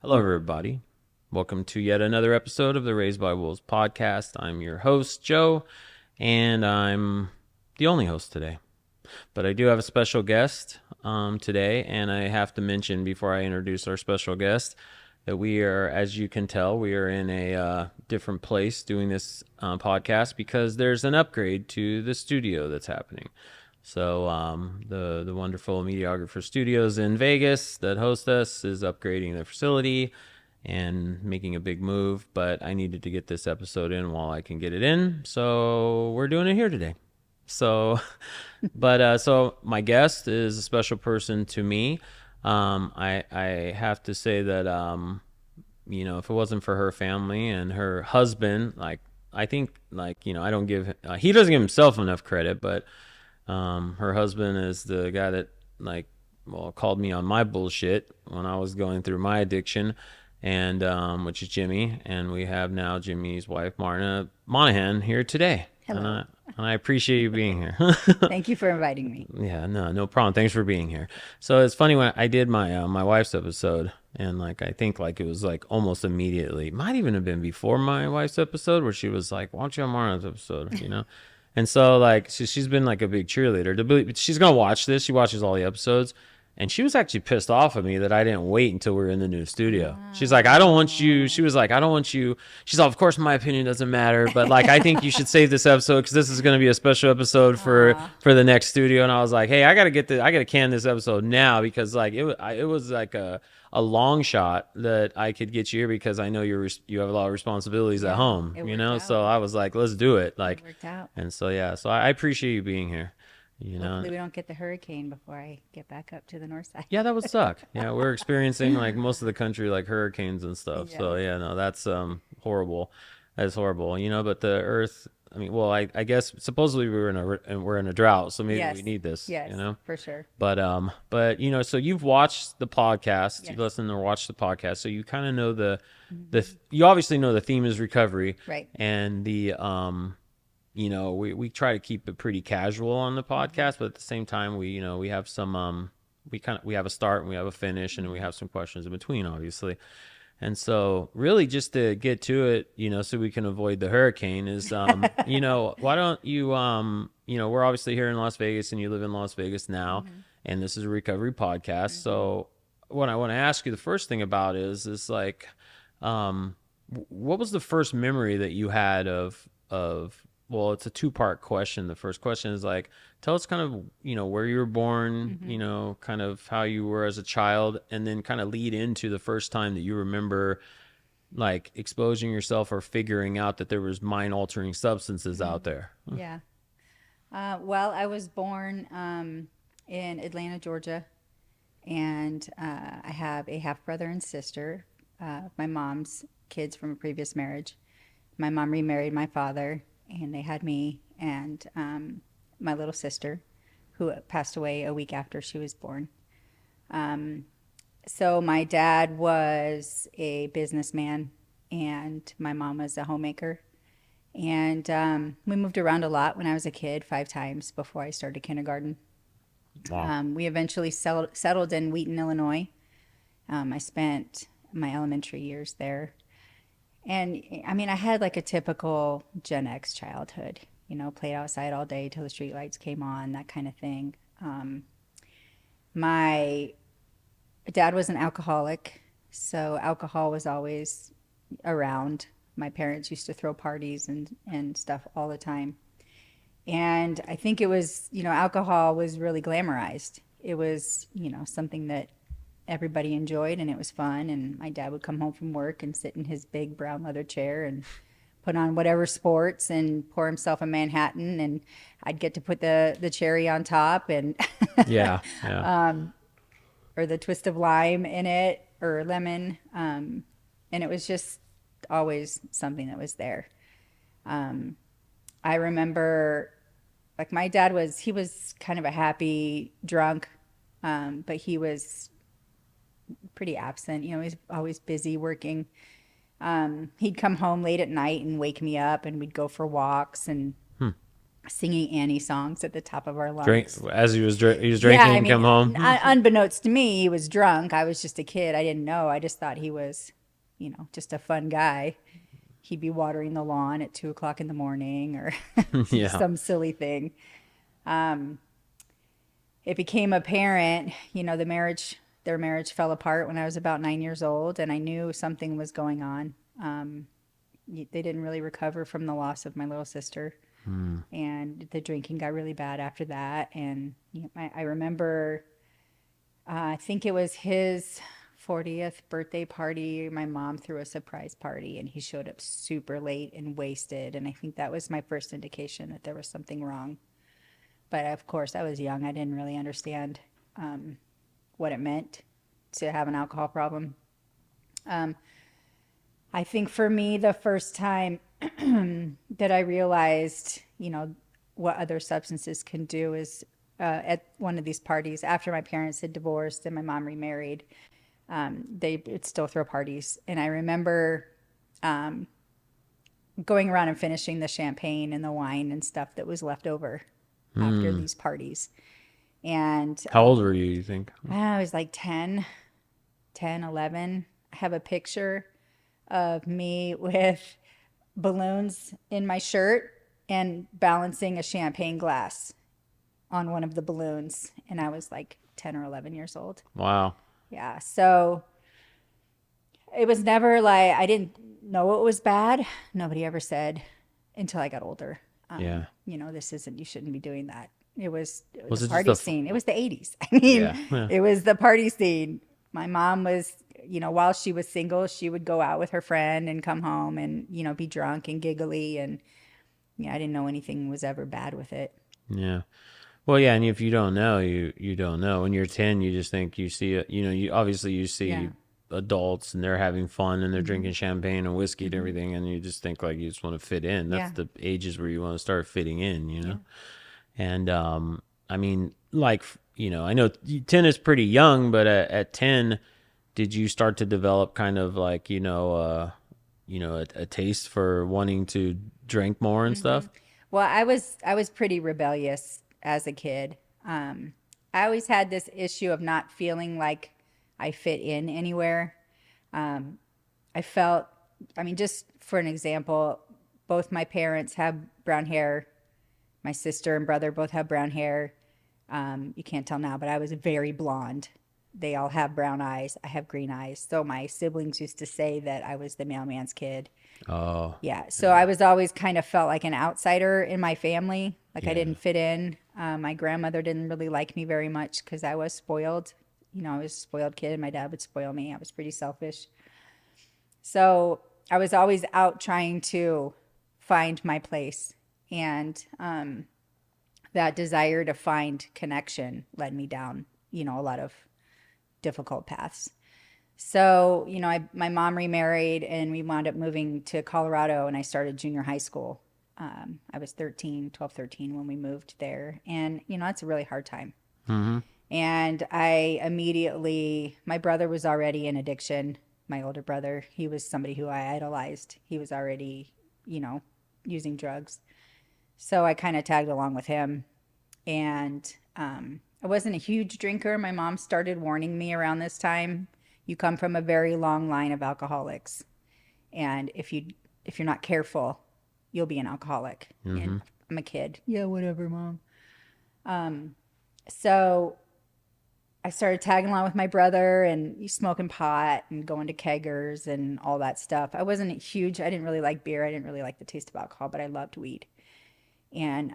Hello, everybody. Welcome to yet another episode of the Raised by Wolves podcast. I'm your host, Joe, and I'm the only host today. But I do have a special guest today, and I have to mention before I introduce our special guest that we are, as you can tell, we are in a different place doing this podcast because there's an upgrade to the studio that's happening. So the wonderful Mediographer Studios in Vegas that host us is upgrading their facility and making a big move. But I needed to get this episode in while I can get it in. So we're doing it here today. So, so my guest is a special person to me. I have to say that, if it wasn't for her family and her husband, I think, I don't give, he doesn't give himself enough credit, but her husband is the guy that called me on my bullshit when I was going through my addiction, and which is Jimmy, and we have now Jimmy's wife Marna Monahan here today. Hello. And I appreciate you being here. Thank you for inviting me. Yeah, no problem. Thanks for being here. So it's funny when I did my my wife's episode, and I think it was almost immediately, might even have been before my wife's episode, where she was like, "Why don't you have Marna's episode?" And so she's been a big cheerleader. She's gonna watch this. She watches all the episodes, and she was actually pissed off at me that I didn't wait until we were in the new studio. Wow. She's like, "I don't want you." She was like, "I don't want you." She's like, "Of course, my opinion doesn't matter, but I think you should save this episode because this is gonna be a special episode for the next studio." And I was like, "Hey, I gotta can this episode now because it was a long shot that I could get you here because I know you have a lot of responsibilities at home, So I was like, let's do it. It worked out. And so, yeah, so I appreciate you being here, Hopefully we don't get the hurricane before I get back up to the north side. Yeah, that would suck. Yeah, we're experiencing most of the country, hurricanes and stuff. Yeah. So yeah, no, that's horrible. That's horrible, but the earth, I guess supposedly we're in a drought, so maybe we need this. Yes, for sure. But so you've watched the podcast, yes. You listened or watched the podcast, so you kind of know you obviously know the theme is recovery, right? And the we try to keep it pretty casual on the podcast, but at the same time we have some we have a start and we have a finish, and we have some questions in between, obviously. And so really just to get to it, so we can avoid the hurricane is, why don't you, we're obviously here in Las Vegas and you live in Las Vegas now, and this is a recovery podcast. So what I want to ask you, the first thing about is what was the first memory that you had of, well, it's a two-part question. The first question is tell us kind of, where you were born, kind of how you were as a child, and then kind of lead into the first time that you remember exposing yourself or figuring out that there was mind-altering substances out there. Yeah. Well, I was born in Atlanta, Georgia, and I have a half-brother and sister, my mom's kids from a previous marriage. My mom remarried my father, and they had me and my little sister, who passed away a week after she was born. So my dad was a businessman, and my mom was a homemaker. And we moved around a lot when I was a kid, 5 times before I started kindergarten. Wow. We eventually settled in Wheaton, Illinois. I spent my elementary years there. And I had a typical Gen X childhood, played outside all day till the street lights came on, that kind of thing. My dad was an alcoholic, so alcohol was always around. My parents used to throw parties and stuff all the time. And I think it was, alcohol was really glamorized. It was, something that everybody enjoyed, and it was fun. And my dad would come home from work and sit in his big brown leather chair and put on whatever sports and pour himself a Manhattan, and I'd get to put the cherry on top and yeah. or the twist of lime in it, or lemon, and it was just always something that was there. I remember my dad was kind of a happy drunk, but he was pretty absent. He's always busy working. He'd come home late at night and wake me up, and we'd go for walks. And singing Annie songs at the top of our Drink lungs. as he was Yeah, drinking I and mean, come home. unbeknownst to me, he was drunk. I was just a kid. I didn't know. I just thought he was, just a fun guy. He'd be watering the lawn at 2 o'clock in the morning or Yeah. some silly thing. It became apparent, their marriage fell apart when I was about 9 years old, and I knew something was going on. They didn't really recover from the loss of my little sister, and the drinking got really bad after that. And I remember, I think it was his 40th birthday party. My mom threw a surprise party, and he showed up super late and wasted. And I think that was my first indication that there was something wrong. But of course, I was young. I didn't really understand what it meant to have an alcohol problem. I think for me, the first time that I realized, what other substances can do is at one of these parties after my parents had divorced and my mom remarried. They would still throw parties. And I remember going around and finishing the champagne and the wine and stuff that was left over after these parties. And How old were you think? I was like 10, 11. I have a picture of me with balloons in my shirt and balancing a champagne glass on one of the balloons. And I was like 10 or 11 years old. Wow. Yeah. So it was never like I didn't know it was bad. Nobody ever said until I got older. Yeah. This isn't, you shouldn't be doing that. It was Was the it just party a scene. It was the 80s. I mean, Yeah. it was the party scene. My mom was, while she was single, she would go out with her friend and come home and, be drunk and giggly. And, I didn't know anything was ever bad with it. Yeah. Well, yeah, and if you don't know, you don't know. When you're 10, you just think you see it. You obviously you see Yeah. adults and they're having fun and they're drinking champagne and whiskey and everything, and you just think like you just want to fit in. That's Yeah. the ages where you want to start fitting in, Yeah. And I mean, like I know 10 is pretty young, but at 10, did you start to develop kind of like a taste for wanting to drink more and stuff? Well, I was pretty rebellious as a kid. I always had this issue of not feeling like I fit in anywhere. I felt, just for an example, both my parents have brown hair. My sister and brother both have brown hair. You can't tell now, but I was very blonde. They all have brown eyes. I have green eyes. So my siblings used to say that I was the mailman's kid. Oh, Yeah. So I was always kind of felt like an outsider in my family. Like I yeah. didn't fit in. My grandmother didn't really like me very much because I was spoiled. I was a spoiled kid. My dad would spoil me. I was pretty selfish. So I was always out trying to find my place. And that desire to find connection led me down, a lot of difficult paths. So, my mom remarried and we wound up moving to Colorado and I started junior high school. I was 12, 13 when we moved there. And, it's a really hard time. Mm-hmm. And my brother was already in addiction. My older brother, he was somebody who I idolized. He was already, using drugs. So I kind of tagged along with him. And I wasn't a huge drinker. My mom started warning me around this time. You come from a very long line of alcoholics. And if you're not careful, you'll be an alcoholic. And I'm a kid. Yeah, whatever, Mom. So I started tagging along with my brother and smoking pot and going to keggers and all that stuff. I wasn't huge. I didn't really like beer. I didn't really like the taste of alcohol, but I loved weed. And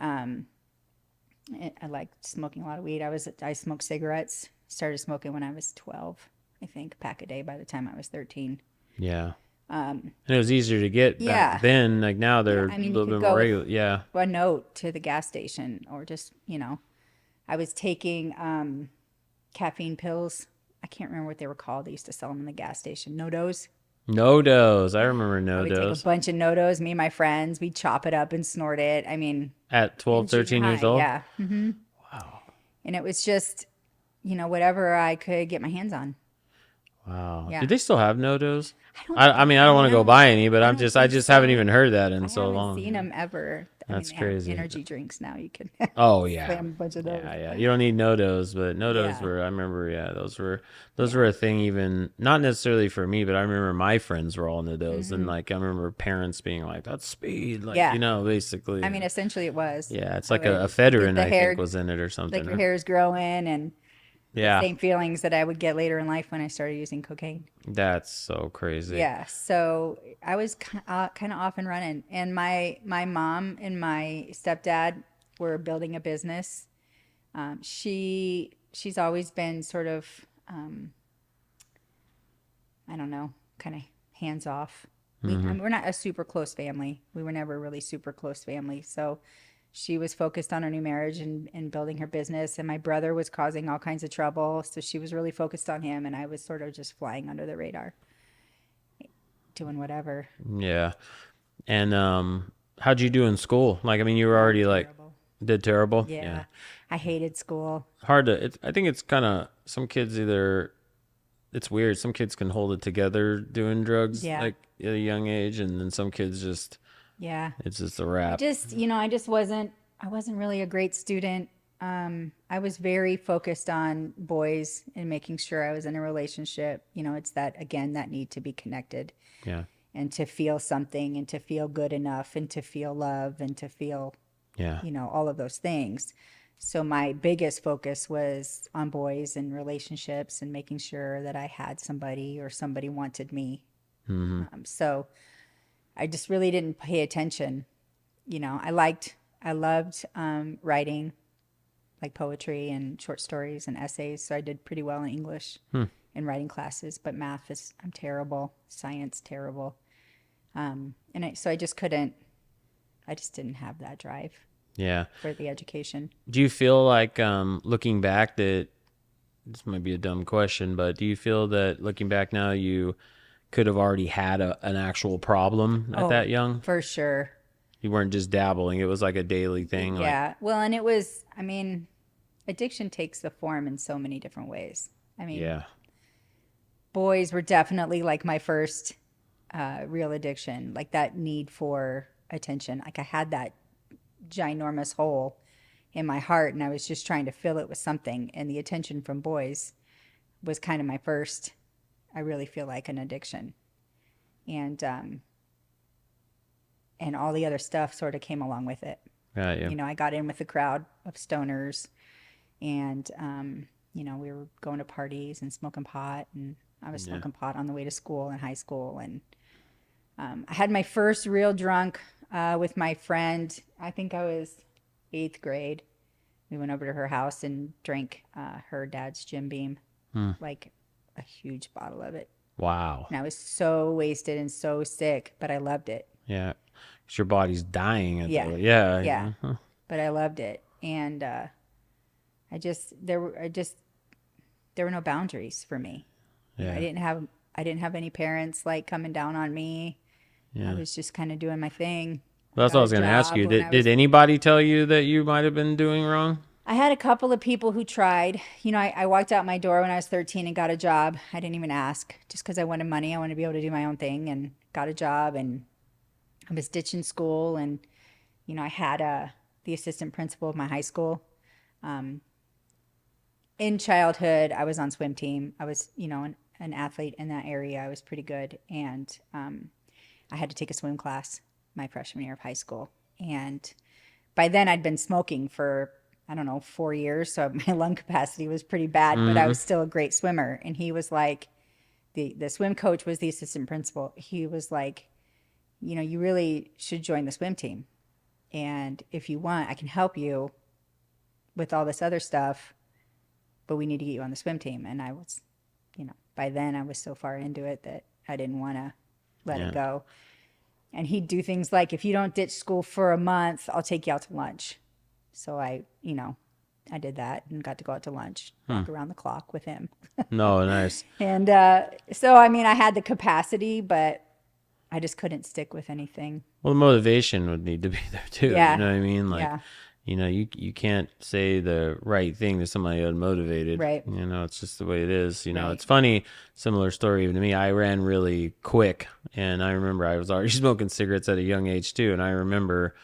I liked smoking a lot of weed. I smoked cigarettes. Started smoking when I was 12, I think, a pack a day by the time I was 13. Yeah. And it was easier to get back then. Like now they're a little bit more regular. Yeah. A note to the gas station or just, I was taking caffeine pills. I can't remember what they were called. They used to sell them in the gas station. No-dos. No-dos. I remember I would take no-dos. a bunch of no-dos. Me and my friends, we'd chop it up and snort it. At 12, 13 junior years high, old? yeah. Wow. And it was just, whatever I could get my hands on. Wow. Yeah. Did they still have no-dos? don't I mean, I don't want to go buy any, but I don't just think haven't so. even heard that in I so haven't long. seen them ever. I mean, That's they have crazy. energy drinks now. You can Oh yeah. slam a bunch of those. Yeah, yeah. You don't need no-dos, but no-dos Yeah, were, I remember, yeah, those yeah. were a thing, even not necessarily for me, but I remember my friends were all no-dos, and Hmm. like I remember parents being like, "That's speed," like, Yeah. basically. I mean, And essentially it was. yeah, it's I like a would get Federin, the I think, hair, was in it or like something. your hair is growing, and the Yeah, same feelings that I would get later in life when I started using cocaine. that's so crazy. Yeah, so I was kind of off and running, and my mom and my stepdad were building a business. She's always been sort of I don't know, kind of hands off. I Hmm. mean, we're not a super close family. We were never really super close family. So she was focused on her new marriage and building her business, and my brother was causing all kinds of trouble. So she was really focused on him, and I was sort of just flying under the radar, doing whatever. Yeah. And how'd you do in school? Like, I mean, you were Oh, already like terrible. did terrible. Yeah. Yeah. I hated school. Hard to. I think it's kind of some kids either. It's weird. Some kids can hold it together doing drugs Yeah. like at a young age, and then some kids just Yeah. it's just a wrap. I just I wasn't really a great student. I was very focused on boys and making sure I was in a relationship. It's that, again, that need to be connected Yeah. and to feel something and to feel good enough and to feel love and to feel, Yeah. all of those things. So my biggest focus was on boys and relationships and making sure that I had somebody or somebody wanted me. Hmm. So I just really didn't pay attention. I loved writing, like poetry and short stories and essays. So I did pretty well in English Hmm. in writing classes, but I'm terrible. Science, terrible. So I just couldn't, I just didn't have that drive Yeah. for the education. Do you feel like looking back that this might be a dumb question, but do you feel that looking back now you could have already had an actual problem at Oh, that young? for sure. You weren't just dabbling. It was like a daily thing. Like, Yeah. Well, and it was, I mean, addiction takes the form in so many different ways. I mean, yeah. boys were definitely like my first real addiction, like that need for attention. Like I had that ginormous hole in my heart and I was just trying to fill it with something. And the attention from boys was kind of my first, I really feel like, an addiction. And and all the other stuff sort of came along with it. Got you. I got in with the crowd of stoners and, we were going to parties and smoking pot, and I was Yeah. smoking pot on the way to school in high school. And I had my first real drunk with my friend. I think I was 8th grade. We went over to her house and drank her dad's Jim Beam, Hmm. like a huge bottle of it. Wow. And I was so wasted and so sick, but I loved it. Yeah. 'Cause your body's dying at Yeah. the yeah. Yeah. Huh. But I loved it. And there were no boundaries for me. Yeah. I didn't have any parents like coming down on me. I Yeah. was just kind of doing my thing. Well, that's what I Got a was going to ask job you. when Did anybody tell you that you might have been doing wrong? I had a couple of people who tried. I walked out my door when I was 13 and got a job. I didn't even ask, just because I wanted money. I wanted to be able to do my own thing, and got a job. And I was ditching school, and I had the assistant principal of my high school. In childhood, I was on swim team. I was, an athlete in that area. I was pretty good, and I had to take a swim class my freshman year of high school. And by then, I'd been smoking for, I don't know, 4 years, so my lung capacity was pretty bad, but I Hmm. was still a great swimmer. And he was like, the swim coach was the assistant principal. He was like, you really should join the swim team. And if you want, I can help you with all this other stuff, but we need to get you on the swim team. And I was, by then I was so far into it that I didn't want to let Yeah. it go. And he'd do things like, if you don't ditch school for a month, I'll take you out to lunch. So I did that and got to go out to lunch, walk around the clock with him. No, nice. And so, I mean, I had the capacity, but I just couldn't stick with anything. Well, the motivation would need to be there too. Yeah. You know what I mean? Like, Yeah. you can't say the right thing to somebody unmotivated. Right. It's just the way it is. Right. It's funny, similar story even to me. I ran really quick, and I remember I was already smoking cigarettes at a young age too. And I remember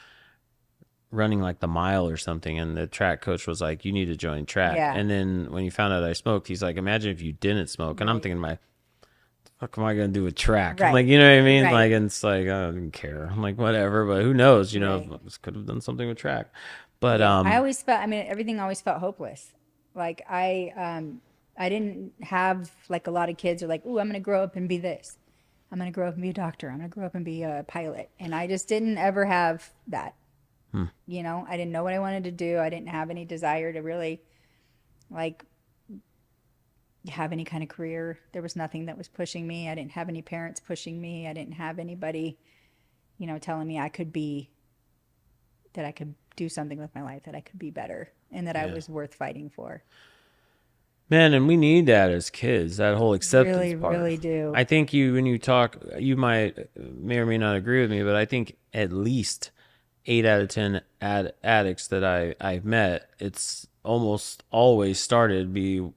running like the mile or something, and the track coach was like, "You need to join track." Yeah. And then when he found out I smoked, he's like, "Imagine if you didn't smoke." And I'm Right. thinking, "What am I gonna do with track?" I'm Right. like, you know what I mean? Right. Like, and it's like I don't care. I'm like, whatever, but who knows? You know, Right. could have done something with track. But Yeah. I always felt, I mean, everything always felt hopeless. Like I didn't have like a lot of kids are like, "Ooh, I'm going to grow up and be this. I'm going to grow up and be a doctor. I'm going to grow up and be a pilot." And I just didn't ever have that. You know, I didn't know what I wanted to do. I didn't have any desire to really like have any kind of career. There was nothing that was pushing me. I didn't have any parents pushing me. I didn't have anybody, you know, telling me I could be, that I could do something with my life, that I could be better, and that I yeah, was worth fighting for. man, and we need that as kids, that whole acceptance Really, part. really do. I think when you talk, you may or may not agree with me, but I think at least 8 out of 10 addicts that I've met, it's almost always started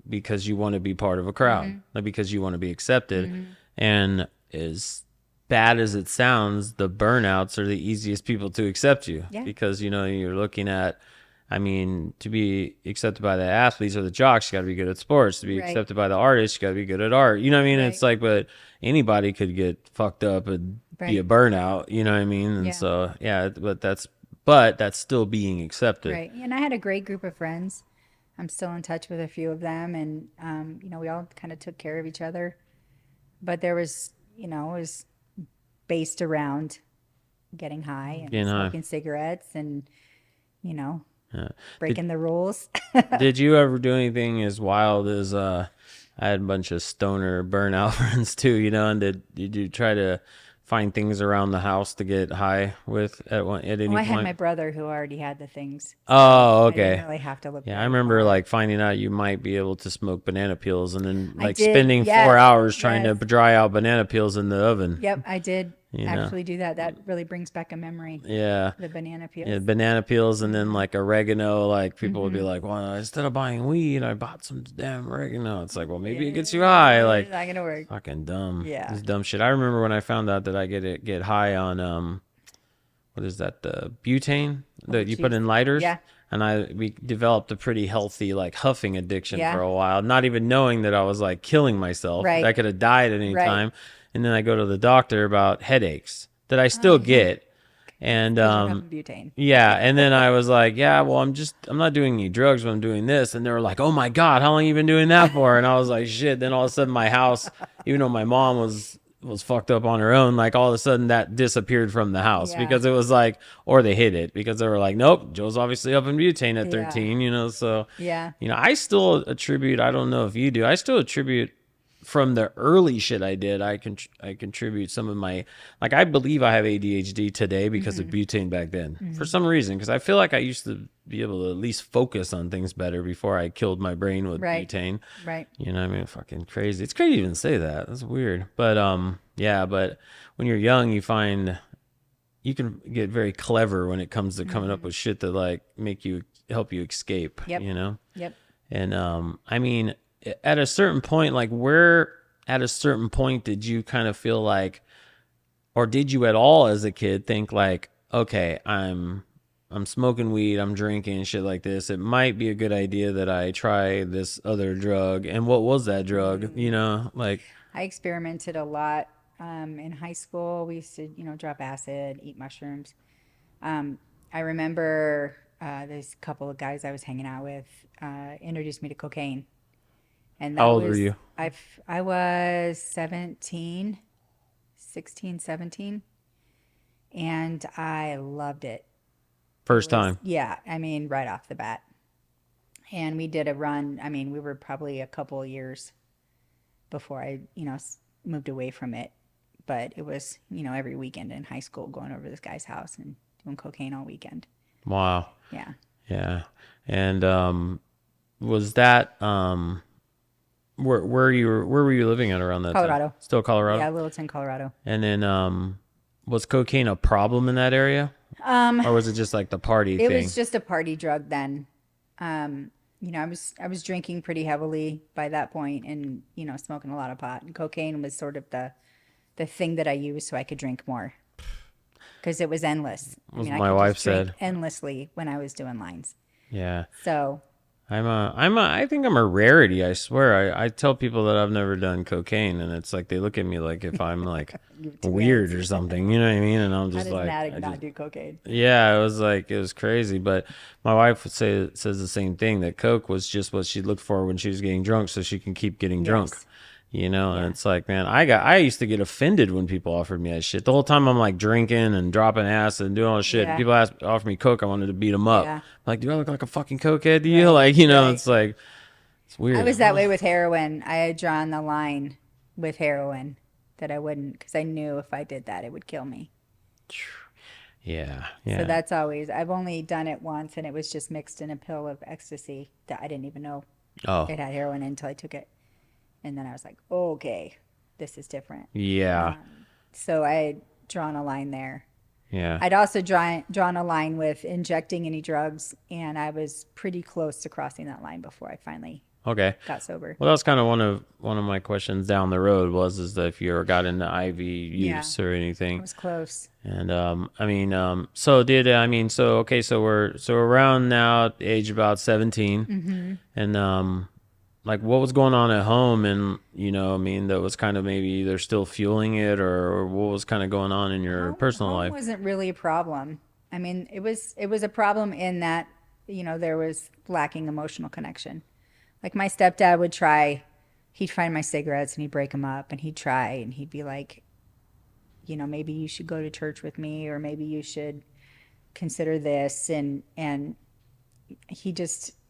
because you want to be part of a crowd, like because you want to be accepted. And as bad as it sounds, the burnouts are the easiest people to accept you Yeah. because, you know, you're looking at, I mean, to be accepted by the athletes or the jocks, you got to be good at sports. To be Right. accepted by the artists, you got to be good at art. You know what I mean? It's Right. like, but anybody could get fucked up and be a Right. burnout. You know what I mean? And Yeah. so, yeah, but that's still being accepted. Right. And I had a great group of friends. I'm still in touch with a few of them, and you know, we all kind of took care of each other. But there was, you know, it was based around getting high and Getting high. smoking cigarettes and, you know, Yeah. Did breaking the rules. Did you ever do anything as wild as I had a bunch of stoner burnout friends too, you know, and did you try to find things around the house to get high with at Well, any I had my point? brother who already had the things, so Oh, I didn't okay. really have to look Yeah, I very remember far. like finding out you might be able to smoke banana peels and then I like did. spending four Yes. hours trying Yes. to dry out banana peels in the oven, Yep, I did you know. actually do that. That really brings back a memory, Yeah. the banana Yeah, peels. banana peels and then Mm-hmm. like oregano. Like people would be Mm-hmm. like, "Well, instead of buying weed, I bought some damn oregano." It's like, well, maybe it gets you high. It's Like, not gonna work. fucking dumb. Yeah. This dumb shit. I remember when I found out that I get high on what is that, the butane Oh, that you put jeez. in lighters, Yeah. and we developed a pretty healthy like huffing addiction for Yeah. a while, not even knowing that I was like killing myself. That I Right. could have died at any Right. time. And then I go to the doctor about headaches that I Oh still yeah. get, and Because you're huffing butane. yeah, and then I was like, yeah, well, I'm not doing any drugs, but I'm doing this. And they were like, oh my God, how long you been doing that for? And I was like, shit. Then all of a sudden my house, even though my mom was fucked up on her own, like all of a sudden that disappeared from the house Yeah. because it was like, or they hid it because they were like, nope, Joe's obviously up in butane at Yeah. 13, you know? So, Yeah. I still attribute, I don't know if you do, I still attribute from the early shit I did, I contribute some of my, like, I believe I have ADHD today because of Mm-hmm. butane back then for Mm-hmm. some reason, because I feel like I used to be able to at least focus on things better before I killed my brain with Right. butane. Right. You know what I mean? Fucking crazy. It's crazy to even say that. That's weird. But yeah, but when you're young, you find you can get very clever when it comes to coming up Mm-hmm. with shit that like help you escape, Yep. you know? Yep. And I mean, at a certain point, like where at a certain point did you kind of feel like, or did you at all as a kid think like, okay, I'm smoking weed, I'm drinking and shit like this. It might be a good idea that I try this other drug. And what was that drug? You know, like, I experimented a lot in high school. We used to, you know, drop acid, eat mushrooms. I remember this couple of guys I was hanging out with introduced me to cocaine, and how that old were was you? I was 17, 16, 17, and I loved it. It First was, time. yeah, I mean, right off the bat. And we did a run. I mean, we were probably a couple of years before I, you know, moved away from it. But it was, you know, every weekend in high school going over to this guy's house and doing cocaine all weekend. Wow. Yeah. Yeah. And was that where were you living at around that time? Colorado. Still Colorado? Yeah, Littleton, Colorado. And then was cocaine a problem in that area? Um, Or was it just like the party it thing? was just a party drug then. You know, I was drinking pretty heavily by that point and, you know, smoking a lot of pot. And cocaine was sort of the thing that I used so I could drink more. because it was endless. I As mean, I my could wife just drink said. endlessly when I was doing lines. Yeah. So I think I'm a rarity. I swear. I tell people that I've never done cocaine, and it's like they look at me like if I'm like you're too weird or antsy. something. You know what I mean? And I'm How just does an like, addict not do cocaine? yeah, it was crazy. But my wife says the same thing, that coke was just what she looked for when she was getting drunk, so she can keep getting drunk. Yes. You know, and Yeah. it's like, man, I used to get offended when people offered me that shit. The whole time I'm like drinking and dropping acid and doing all this shit. And Yeah. people offer me coke, I wanted to beat them up. Yeah. Like, do I look like a fucking cokehead to you? Right. Like, you know, Right. it's like it's I weird. was that way with heroin. I had drawn the line with heroin that I wouldn't, because I knew if I did that, it would kill me. Yeah, So yeah. that's always, I've only done it once, and it was just mixed in a pill of ecstasy that I didn't even know Oh, it had heroin in until I took it. And then I was like, okay, this is different. yeah, So I had drawn a line there. yeah. I'd also drawn a line with injecting any drugs, and I was pretty close to crossing that line before I finally Okay. got sober. Well, that was kind of one of my questions down the road was is that if you ever got into IV Yeah, use or I anything. was close. And I mean, so okay, so we're around now at the age of about 17, and like what was going on at home, and I mean, that was kind of maybe either still fueling it, or what was kind of going on in your personal Home life. wasn't really a problem. I mean, it was a problem in that, there was lacking emotional connection. Like my stepdad would try, he'd find my cigarettes and he'd break them up, and he'd try and he'd be like, maybe you should go to church with me, or maybe you should consider this, and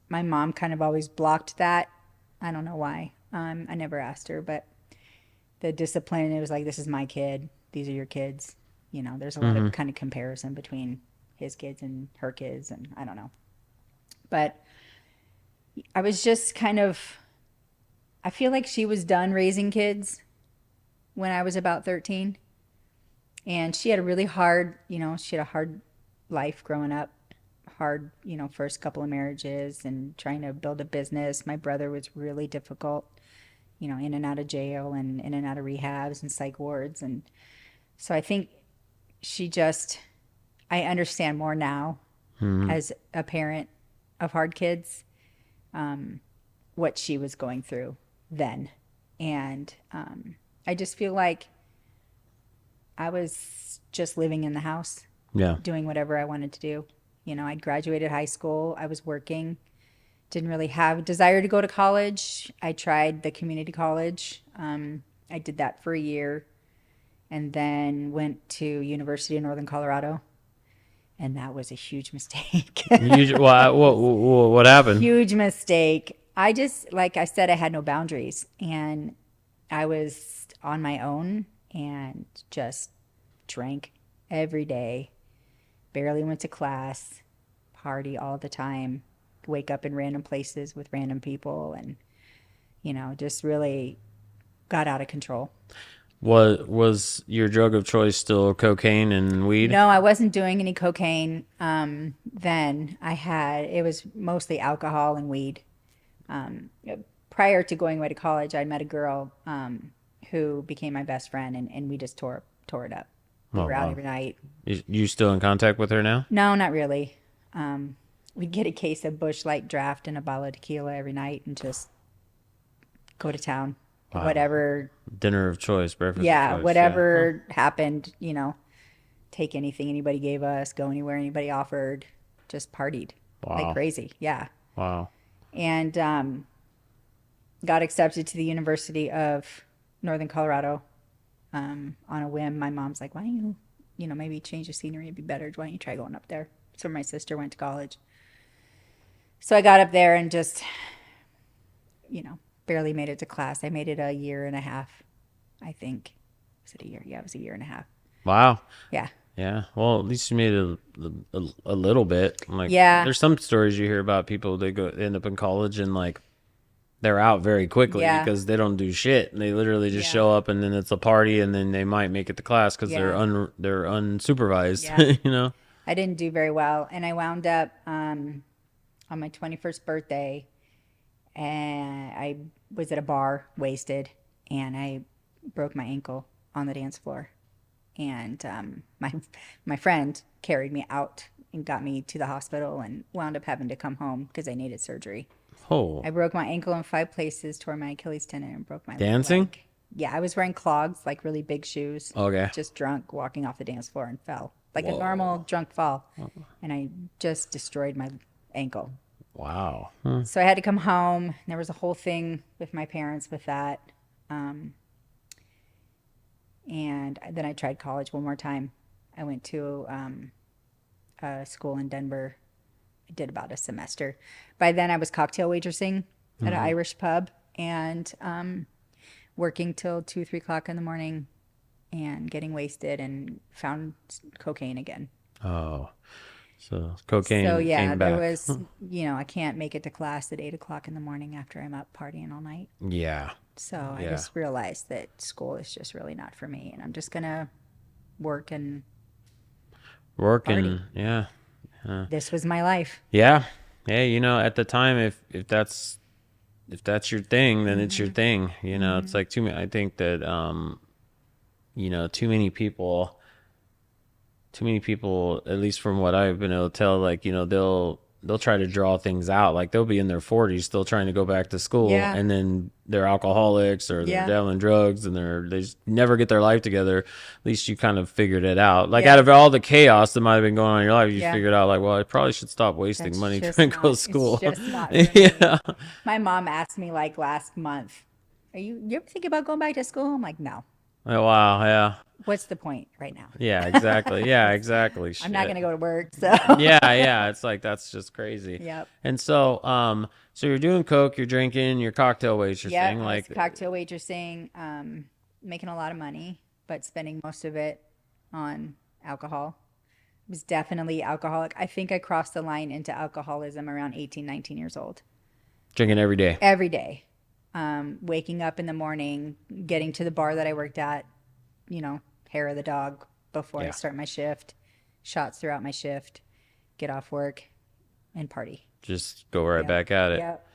my mom kind of always blocked that. I don't know why. I never asked her, but the discipline, it was like, this is my kid, these are your kids. There's a lot of kind of comparison between his kids and her kids, and I don't know. But I was just kind of, I feel like she was done raising kids when I was about 13. And she had a really hard, she had a hard life growing up. Hard, first couple of marriages and trying to build a business. My brother was really difficult, in and out of jail and in and out of rehabs and psych wards. And so I think I understand more now as a parent of hard kids, what she was going through then. And I just feel like I was just living in the house, Yeah. doing whatever I wanted to do. I'd graduated high school. I was working. Didn't really have a desire to go to college. I tried the community college. I did that for a year, and then went to University of Northern Colorado, and that was a huge mistake. What happened? Huge mistake. I just, like I said, I had no boundaries, and I was on my own and just drank every day. Barely went to class, party all the time, wake up in random places with random people, and, just really got out of control. Was your drug of choice still cocaine and weed? No, I wasn't doing any cocaine then. It was mostly alcohol and weed. Prior to going away to college, I met a girl who became my best friend, and we just tore it up. We Oh, were out wow. every night. You still in contact with her now? No, not really. We'd get a case of Busch Light Draft and a bottle of tequila every night and just go to town. Wow. Whatever, Dinner of choice, breakfast yeah, of choice. whatever happened, take anything anybody gave us, go anywhere anybody offered, just partied like Wow. crazy. Yeah. Wow. And got accepted to the University of Northern Colorado on a whim. My mom's like, why don't you, maybe change the scenery, it'd be better. Why don't you try going up there? So my sister went to college. So I got up there and just, barely made it to class. I made it a year and a half, I think. Was it a year? Yeah, it was a year and a half. Wow. Yeah. Yeah. Well, at least you made it a little bit. Like, Yeah. there's some stories you hear about people they end up in college and like they're out very quickly Yeah. because they don't do shit. And they literally just Yeah. show up and then it's a party and then they might make it to class because Yeah. they're unsupervised. Yeah. I didn't do very well, and I wound up on my 21st birthday, and I was at a bar, wasted, and I broke my ankle on the dance floor. and my friend carried me out and got me to the hospital and wound up having to come home because I needed surgery. Oh, I broke my ankle in 5 places, tore my Achilles tendon, and broke my dancing? leg. Yeah, I was wearing clogs, like really big shoes, Okay. just drunk, walking off the dance floor and fell like a normal Whoa. drunk fall. And I just destroyed my ankle. Wow. Huh. So I had to come home. There was a whole thing with my parents with that. Um, and then I tried college one more time. I went to a school in Denver. I did about a semester. By then, I was cocktail waitressing at an Irish pub and working till 2, 3 o'clock in the morning and getting wasted and found cocaine again. Oh, so So cocaine yeah, came there back. was, I can't make it to class at 8 o'clock in the morning after I'm up partying all night. Yeah. So I Yeah. just realized that school is just really not for me, and I'm just gonna work and Working. party. Yeah. This was my life. Yeah. Yeah. At the time, if that's your thing, then it's your thing. It's like too many. I think that too many people, at least from what I've been able to tell, like, they'll try to draw things out. Like they'll be in their 40s still trying to go back to school, Yeah. and then they're alcoholics or they're Yeah. dealing drugs and they just never get their life together. At least you kind of figured it out. Like Yeah. out of all the chaos that might have been going on in your life, you Yeah. figured out like, well, I probably should stop wasting That's money just trying to go to not, school. it's just not for me. Yeah. My mom asked me like last month, you ever think about going back to school? I'm like, no. Oh, wow. Yeah. What's the point right now? Yeah, exactly. Yeah, exactly. I'm not Shit. gonna go to work, so Yeah. It's like that's just crazy. Yep. And so you're doing coke, you're drinking, you're cocktail waitressing, Yeah, I like, was cocktail waitressing, making a lot of money, but spending most of it on alcohol. I was definitely alcoholic. I think I crossed the line into alcoholism around 18, 19 years old. drinking every day. Every day. Waking up in the morning, getting to the bar that I worked at, hair of the dog before I Yeah. start my shift, shots throughout my shift, get off work, and party. Just go right Yep. back at it. Yep.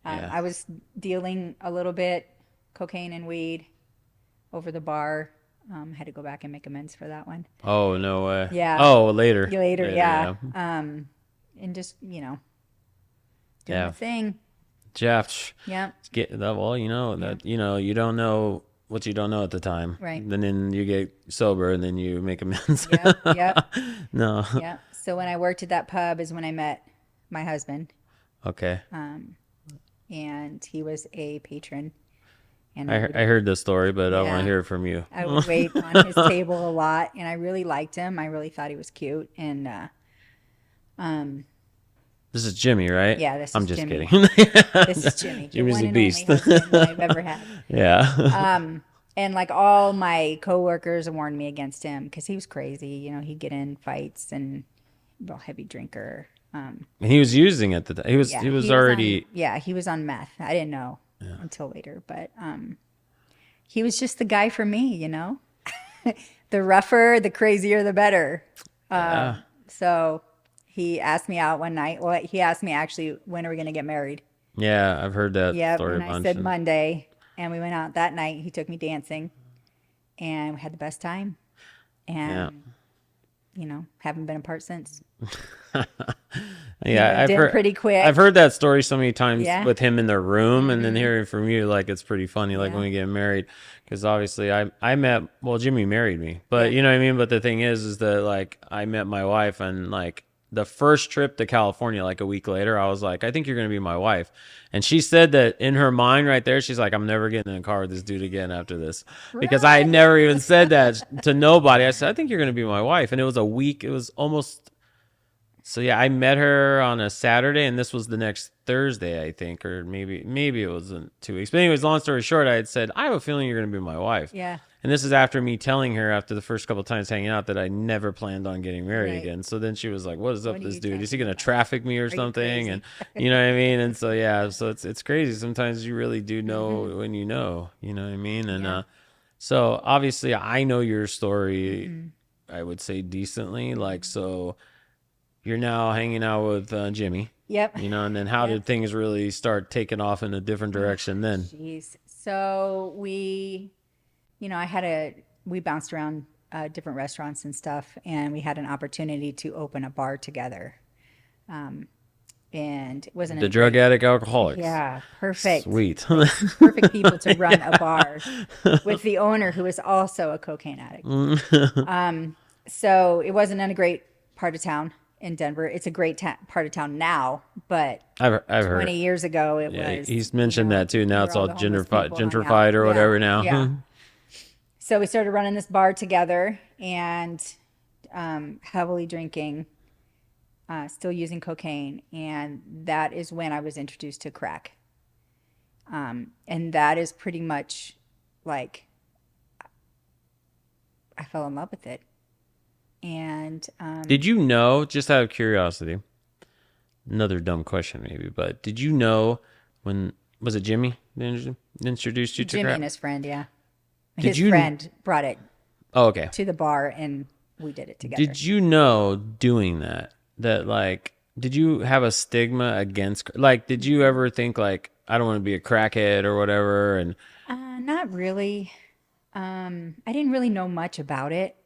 Yeah. I was dealing a little bit cocaine and weed over the bar. Had to go back and make amends for that one. Oh, no way. Yeah. Oh, later. Later, yeah. And just, doing Yeah. the thing. Jeff, Yeah. get that. Well, you don't know what you don't know at the time. Right. Then you get sober and then you make amends. Yep. Yep. No. Yeah. So when I worked at that pub is when I met my husband, Okay. and he was a patron. And I heard this story, but I want Yeah. to hear it from you. I would wait on his table a lot, and I really liked him. I really thought he was cute, and This is Jimmy, right? Yeah, this I'm is just Jimmy. kidding. this is Jimmy, the Jimmy's one a and beast. only husband that I've ever had. Yeah. And like all my coworkers warned me against him because he was crazy. He'd get in fights and real heavy drinker. And he was using it. He was Yeah, he was already. he was on meth. I didn't know until later, but he was just the guy for me. The rougher, the crazier, the better. Yeah. So he asked me out one night. Well, he asked me actually, when are we going to get married? Yeah, I've heard that Yep. story And a I bunch. said Monday, and we went out that night. He took me dancing, and we had the best time. And haven't been apart since. Yeah, I've did heard pretty quick. I've heard that story so many times Yeah. with him in their room, and then hearing from you, like it's pretty funny. Like Yeah. when we get married, because obviously I met. Well, Jimmy married me, but Yeah. you know what I mean. But the thing is that like I met my wife, and like the first trip to California, like a week later, I was like, I think you're gonna be my wife, and she said that in her mind right there, she's like, I'm never getting in a car with this dude again after this, because I had never even said that to nobody. I said, I think you're gonna be my wife, and it was a week. It was almost. So yeah, I met her on a Saturday, and this was the next Thursday, I think, or maybe it was in 2 weeks. But anyways, long story short, I had said, I have a feeling you're going to be my wife. Yeah. And this is after me telling her after the first couple of times hanging out that I never planned on getting married Right. again. So then she was like, what is up What with are this you dude? Is he talking going to about? traffic me or you something? crazy? And you know what I mean? And so, yeah, so it's crazy. Sometimes you really do know when you know what I mean? And Yeah. so obviously I know your story, I would say decently. Like, so you're now hanging out with Jimmy, Yep. and then how did things really start taking off in a different direction then? Jeez. So we bounced around different restaurants and stuff, and we had an opportunity to open a bar together. And it wasn't The a drug great, addict alcoholics. yeah, perfect. Sweet. Like perfect people to run a Yeah. bar with the owner who is also a cocaine addict. So it wasn't in a great part of town in Denver. It's a great part of town now, but I've heard. 20 years ago it Yeah, was, he's mentioned that too. Now where it's all all the homeless people hung out. gentrified or Yeah, whatever now. yeah. So we started running this bar together and heavily drinking, still using cocaine. And that is when I was introduced to crack. And that is pretty much like I fell in love with it. And Did you know, just out of curiosity, another dumb question maybe, but did you know when, was it Jimmy that introduced you to Jimmy crack? and his friend, yeah. Did His you? friend brought it Oh, okay. to the bar and we did it together. Did you know doing that like, did you have a stigma against, like, did you ever think like, I don't want to be a crackhead or whatever? And Not really. I didn't really know much about it.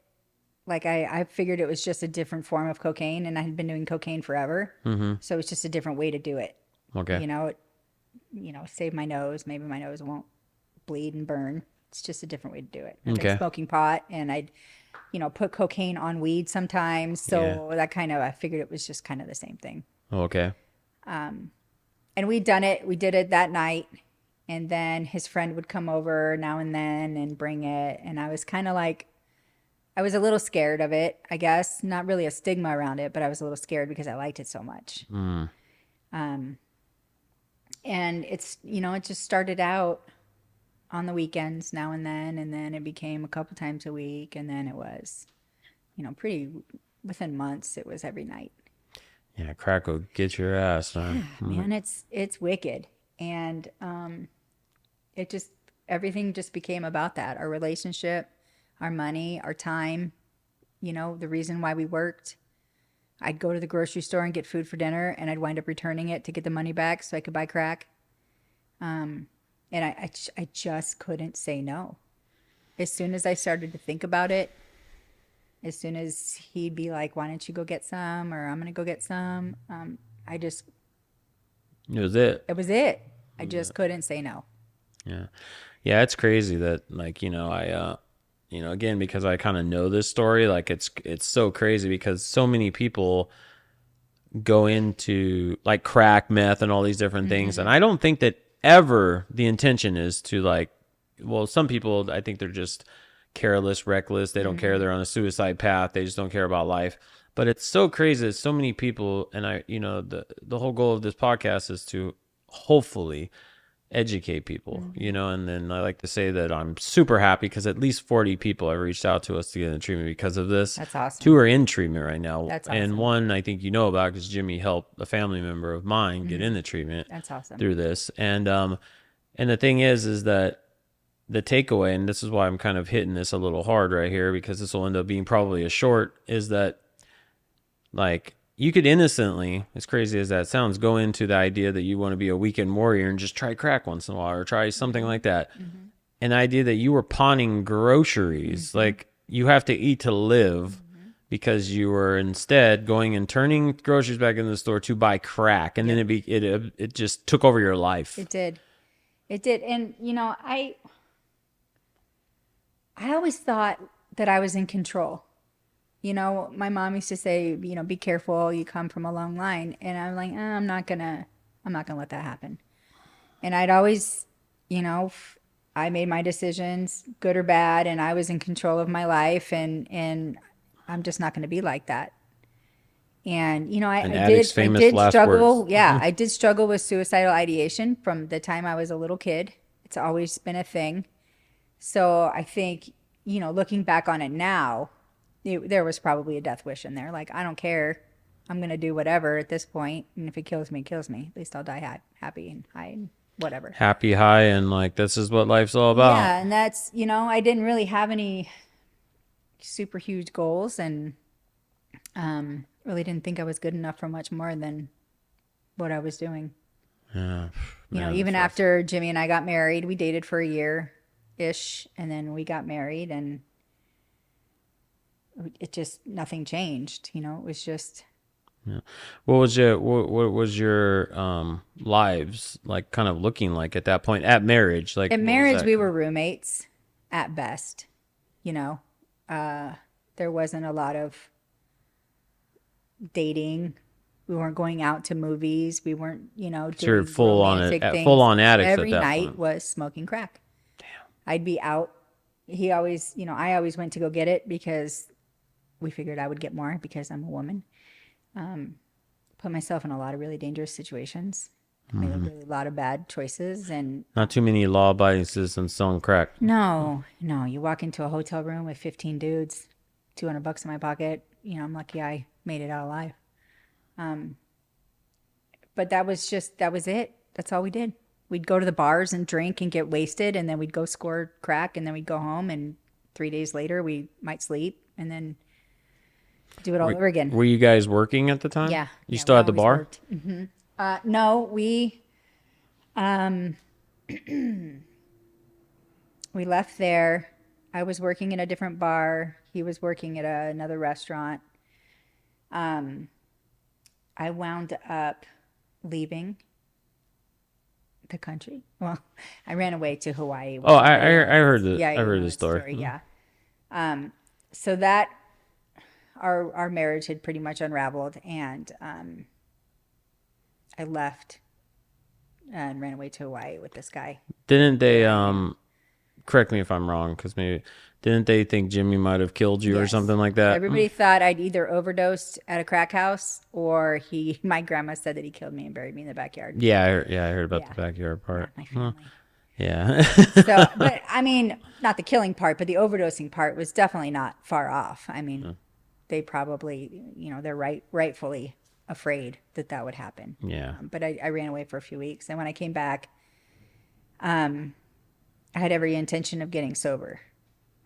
Like I figured it was just a different form of cocaine, and I had been doing cocaine forever. So it's just a different way to do it. okay. Save my nose. Maybe my nose won't bleed and burn. It's just a different way to do it. I've been Okay. smoking pot, and I'd, put cocaine on weed sometimes. So that kind of, I figured it was just kind of the same thing. Okay. And we'd done it. We did it that night. And then his friend would come over now and then and bring it. And I was kind of like, I was a little scared of it, I guess. Not really a stigma around it, but I was a little scared because I liked it so much. And it just started out on the weekends now and then it became a couple times a week. And then it was, pretty within months, it was every night. Yeah, crack will get your ass, huh? Man, it's wicked. And everything just became about that. Our relationship, our money, our time, the reason why we worked. I'd go to the grocery store and get food for dinner, and I'd wind up returning it to get the money back so I could buy crack. And I just couldn't say no. As soon as I started to think about it, as soon as he'd be like, why don't you go get some? Or I'm going to go get some. It was it. It was it. I just couldn't say no. Yeah. Yeah, it's crazy that, like, again, because I kind of know this story, like it's so crazy because so many people go into like crack, meth, and all these different things. And I don't think that ever the intention is to, like, well, some people, I think they're just careless, reckless. They don't care. They're on a suicide path. They just don't care about life. But it's so crazy that so many people, and the whole goal of this podcast is to hopefully educate people, and then I like to say that I'm super happy because at least 40 people have reached out to us to get into treatment because of this. That's awesome. 2 are in treatment right now. That's awesome. And 1 I think about because Jimmy helped a family member of mine get into treatment. That's awesome. Through this. And the thing is that the takeaway, and this is why I'm kind of hitting this a little hard right here because this will end up being probably a short, is that, like, you could innocently, as crazy as that sounds, go into the idea that you want to be a weekend warrior and just try crack once in a while or try something like that. An idea that you were pawning groceries, like you have to eat to live because you were instead going and turning groceries back in the store to buy crack. And then it just took over your life. It did. And, I always thought that I was in control. My mom used to say, be careful, you come from a long line. And I'm like, I'm not gonna let that happen. And I'd always, I made my decisions, good or bad, and I was in control of my life, and I'm just not gonna be like that. And, I did struggle. Words. Yeah, I did struggle with suicidal ideation from the time I was a little kid. It's always been a thing. So I think, looking back on it now, there was probably a death wish in there. Like, I don't care. I'm going to do whatever at this point. And if it kills me, it kills me. At least I'll die happy and high and whatever. Happy, high, and like, this is what life's all about. Yeah, and that's, I didn't really have any super huge goals and really didn't think I was good enough for much more than what I was doing. Yeah. Even after Jimmy and I got married, we dated for a year-ish, and then we got married, and it just, nothing changed. You know, it was just, Yeah. What was your lives like kind of looking like at that point at marriage? Like in what was marriage, that? we were roommates at best, you know. There wasn't a lot of dating. We weren't going out to movies. We weren't, you know, So you're doing romantic full things. on addicts at Every that night point. was smoking crack. I'd be out. He always, you know, I always went to go get it because we figured I would get more because I'm a woman. Put myself in a lot of really dangerous situations. Made a really lot of bad choices. And Not too many law-abiding citizens selling crack. no, no, you walk into a hotel room with 15 dudes, $200 in my pocket. You know, I'm lucky I made it out alive. But that was just, that was it. That's all we did. We'd go to the bars and drink and get wasted, and then we'd go score crack, and then we'd go home, and 3 days later we might sleep and then do it all over again. Were you guys working at the time? Yeah. You Yeah, still we at the always bar? worked. No, we left there. I was working in a different bar. He was working at another restaurant. I wound up leaving the country. Well, I ran away to Hawaii. Oh, I heard Yeah, I you heard know the the story. Yeah. So that our marriage had pretty much unraveled, and I left and ran away to Hawaii with this guy. Didn't they correct me if I'm wrong, because maybe didn't they think Jimmy might have killed you or Yes. something like that? Everybody thought I'd either overdosed at a crack house or my grandma said that he killed me and buried me in the backyard. Yeah, I heard about Yeah. the backyard part. My family. Yeah. So, but I mean, not the killing part, but the overdosing part was definitely not far off. I mean, they probably, you know, they're rightfully afraid that that would happen. Yeah. But I ran away for a few weeks. And when I came back, I had every intention of getting sober.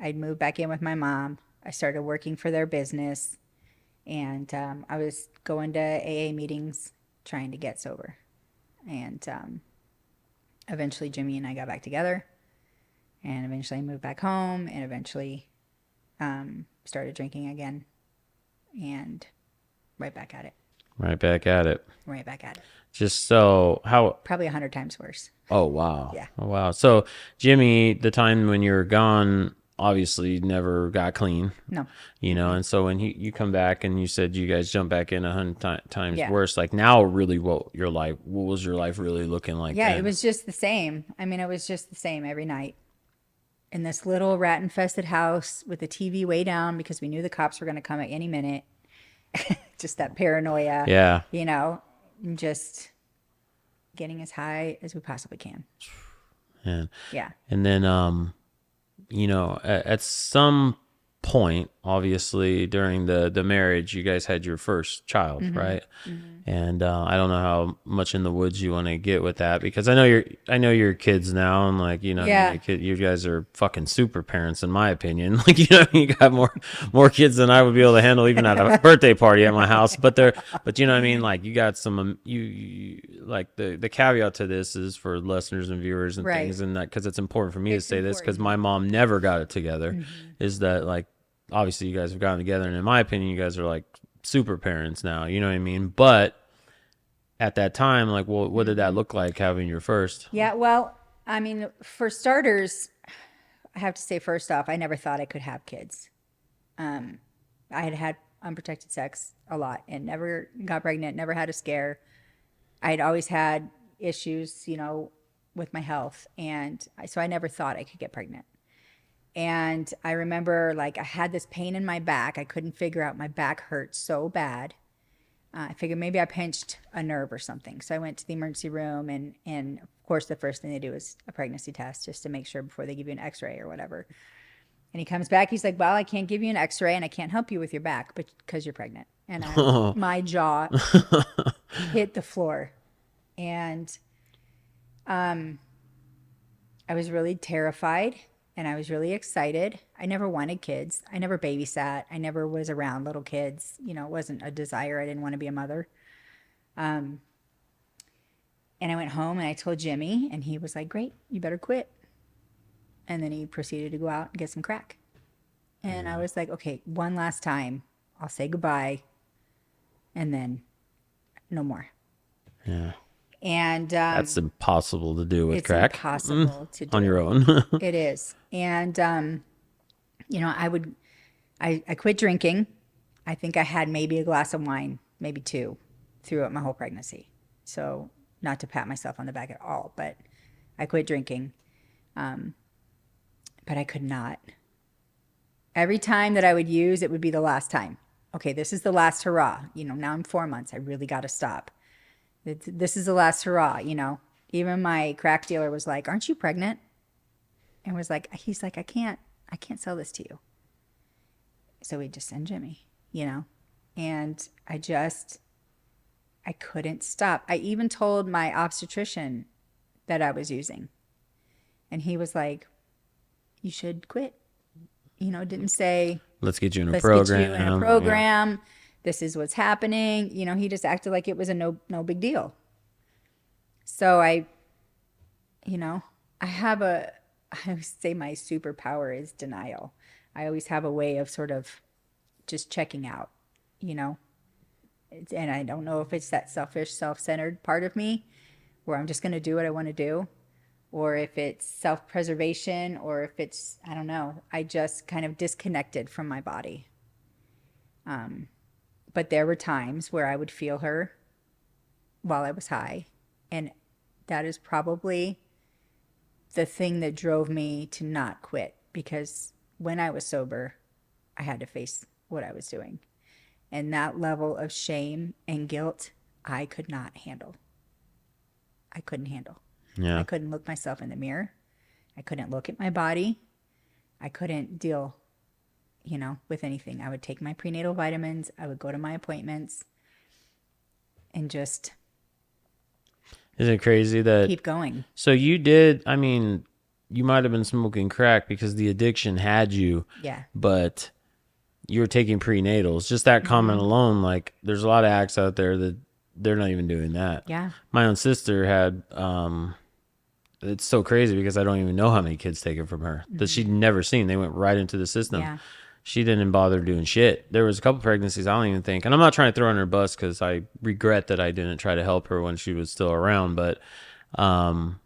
I'd moved back in with my mom. I started working for their business. And I was going to AA meetings trying to get sober. And eventually Jimmy and I got back together. And eventually I moved back home and eventually started drinking again. And right back at it. Right back at it. Right back at it. Just so how Probably 100 times worse. Oh wow. Yeah. Oh wow. So Jimmy, the time when you were gone, obviously never got clean. No. You know, and so when you come back and you said you guys jump back in 100 times Yeah. worse, like now really what was your life really looking like? Yeah, then? it was just the same. I mean, it was just the same every night. In this little rat infested house with the TV way down because we knew the cops were going to come at any minute. Just that paranoia. Yeah. You know, and just getting as high as we possibly can. Yeah. And then you know, at some point, obviously during the marriage, you guys had your first child, right? And I don't know how much in the woods you want to get with that, because I know your kids now, and like, you know, Yeah. you guys are fucking super parents in my opinion. Like, you know, you got more kids than I would be able to handle even at a birthday party at my house. But you know what I mean? Like, you got some you like the caveat to this is for listeners and viewers and Right. things, and that because it's important for me It's to say this because important. my mom never got it together. Is that like, obviously you guys have gotten together, and in my opinion, you guys are like super parents now. You know what I mean? But at that time, like, well, what did that look like having your first? Yeah, well, I mean, for starters, I have to say first off, I never thought I could have kids. I had had unprotected sex a lot and never got pregnant, never had a scare. I had always had issues, you know, with my health. And so I never thought I could get pregnant. And I remember like I had this pain in my back. I couldn't figure out, my back hurt so bad. I figured maybe I pinched a nerve or something. So I went to the emergency room and of course the first thing they do is a pregnancy test just to make sure before they give you an x-ray or whatever. And he comes back, he's like, well, I can't give you an x-ray and I can't help you with your back because you're pregnant. And my jaw hit the floor. And I was really terrified and I was really excited. I never wanted kids. I never babysat. I never was around little kids. You know, it wasn't a desire. I didn't want to be a mother. And I went home and I told Jimmy and he was like, great, you better quit. And then he proceeded to go out and get some crack. And I was like, okay, one last time, I'll say goodbye, and then no more. Yeah. And That's impossible to do with it's crack impossible to on your do. own. It is. And I quit drinking. I think I had maybe a glass of wine, maybe two, throughout my whole pregnancy. So not to pat myself on the back at all, but I quit drinking. But I could not. Every time that I would use, it would be the last time. Okay, this is the last hurrah. Now I'm 4 months. I really got to stop. This is the last hurrah. Even my crack dealer was like, "Aren't you pregnant?" And he's like, I can't sell this to you. So he'd just send Jimmy, and I couldn't stop. I even told my obstetrician that I was using, and he was like, "You should quit." Didn't say, Let's get you in a let's program. get you in a program. Yeah. This is what's happening. He just acted like it was a no big deal. So I always say my superpower is denial. I always have a way of sort of just checking out, and I don't know if it's that selfish, self-centered part of me where I'm just going to do what I want to do, or if it's self-preservation, or if it's, I don't know, I just kind of disconnected from my body. But there were times where I would feel her while I was high. And that is probably the thing that drove me to not quit, because when I was sober, I had to face what I was doing. And that level of shame and guilt, I could not handle. I couldn't handle. Yeah. I couldn't look myself in the mirror. I couldn't look at my body. I couldn't deal, with anything. I would take my prenatal vitamins. I would go to my appointments and just Isn't it crazy that keep going. So you did, I mean, you might have been smoking crack because the addiction had you. Yeah. But you were taking prenatals. Just that comment alone, like there's a lot of acts out there that they're not even doing that. Yeah. My own sister had it's so crazy because I don't even know how many kids taken from her that she'd never seen. They went right into the system. Yeah. She didn't bother doing shit. There was a couple pregnancies I don't even think, and I'm not trying to throw her on her bus because I regret that I didn't try to help her when she was still around. But there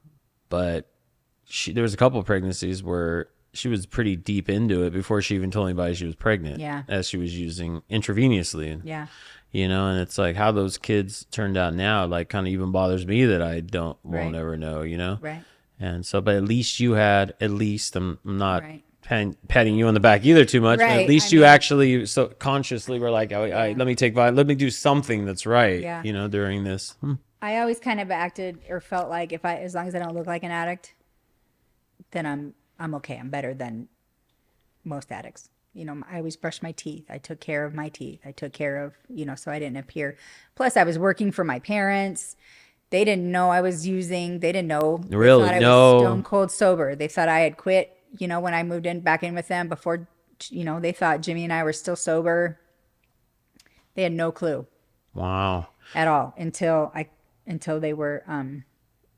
was a couple pregnancies where she was pretty deep into it before she even told anybody she was pregnant. Yeah. As she was using intravenously. Yeah. And it's like how those kids turned out now, like kind of even bothers me that I won't ever know, Right. And so, but at least I'm not Right. patting you on the back either too much, but Right, at least you actually so consciously were like, let me let me do something that's right, Yeah. during this. I always kind of acted or felt like as long as I don't look like an addict, then I'm okay. I'm better than most addicts. I always brushed my teeth. I took care of my teeth. I took care of, so I didn't appear. Plus, I was working for my parents. They didn't know I was using. They didn't know. Really? They thought I was stone cold sober. They thought I had quit, when I moved back in with them before, they thought Jimmy and I were still sober. They had no clue. Wow. At all until they were,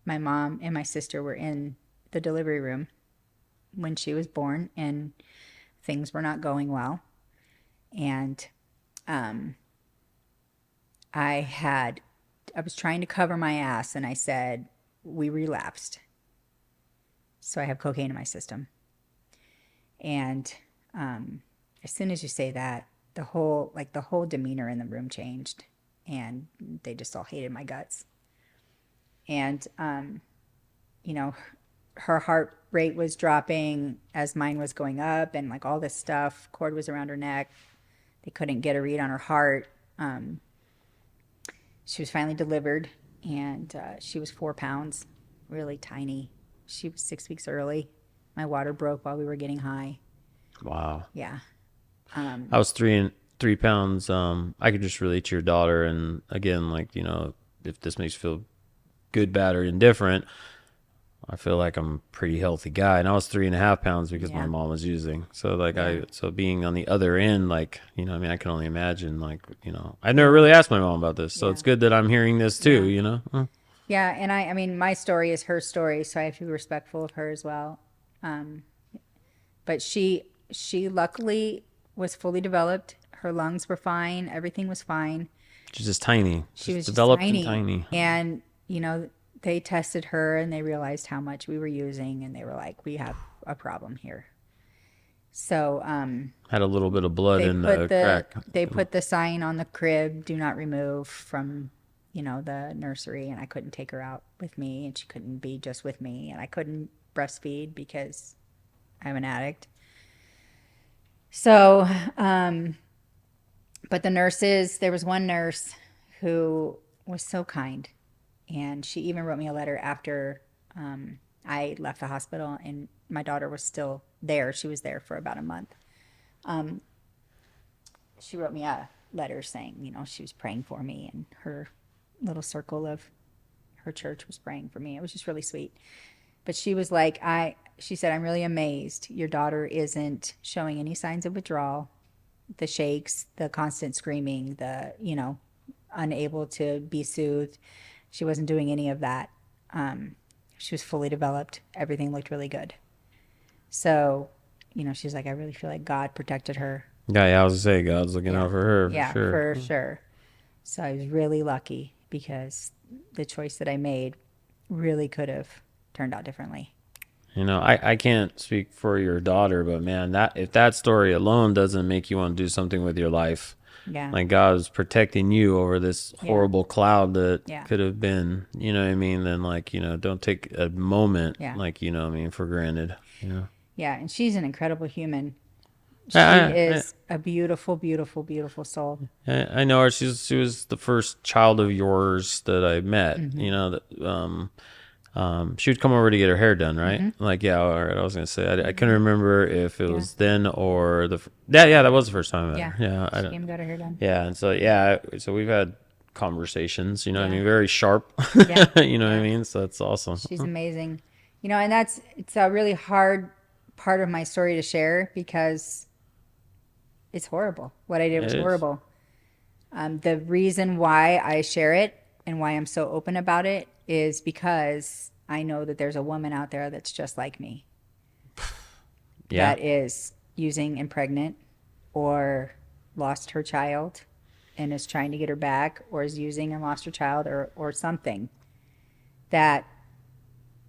my mom and my sister were in the delivery room when she was born, and things were not going well. And I was trying to cover my ass, and I said, we relapsed. So I have cocaine in my system. And as soon as you say that, the whole demeanor in the room changed, and they just all hated my guts. And her heart rate was dropping as mine was going up, and like all this stuff. Cord was around her neck. They couldn't get a read on her heart. She was finally delivered, and she was 4 pounds, really tiny. She was 6 weeks early. My water broke while we were getting high. Wow. Yeah. I was 3 pounds. I could just relate to your daughter, and again, like if this makes you feel good, bad, or indifferent, I feel like I'm a pretty healthy guy, and I was 3.5 pounds because my mom was using. So like so being on the other end, like I can only imagine. Like I've never really asked my mom about this, so it's good that I'm hearing this too. Yeah, and I mean, my story is her story, so I have to be respectful of her as well. But she she luckily was fully developed. Her lungs were fine. Everything was fine. She's just tiny, She just was just developed and tiny. tiny. And, they tested her and they realized how much we were using and they were like, we have a problem here. So, Had a little bit of blood they in put the crack. they put the sign on the crib, do not remove from, the nursery, and I couldn't take her out with me and she couldn't be just with me and I couldn't breastfeed because I'm an addict. So, but there was one nurse who was so kind. And she even wrote me a letter after I left the hospital and my daughter was still there. She was there for about a month. She wrote me a letter saying, she was praying for me and her little circle of her church was praying for me. It was just really sweet. But she was like, she said, I'm really amazed. Your daughter isn't showing any signs of withdrawal, the shakes, the constant screaming, the, unable to be soothed. She wasn't doing any of that. She was fully developed. Everything looked really good. So, she's like, I really feel like God protected her. Yeah, I was gonna say God's looking out for her. Yeah, for sure. for sure. So I was really lucky because the choice that I made really could have turned out differently. I can't speak for your daughter, but man, if that story alone doesn't make you want to do something with your life, Yeah. like God was protecting you over this horrible cloud that Yeah. could have been, you know what I mean? Then don't take a moment, Yeah. for granted. Yeah, and she's an incredible human. She I is a beautiful, beautiful, beautiful soul. I know her. She was the first child of yours that I met. She would come over to get her hair done, right? All right. I was gonna say I couldn't remember if it was then or that was the first time I met her. Yeah, she came and got her hair done. Yeah, and so we've had conversations. What I mean, very sharp. Yeah. What I mean. So that's awesome. She's amazing. And it's a really hard part of my story to share because it's horrible. What I did was horrible. The reason why I share it and why I'm so open about it is because I know that there's a woman out there that's just like me. Yeah. That is using and pregnant or lost her child and is trying to get her back or is using and lost her child or something that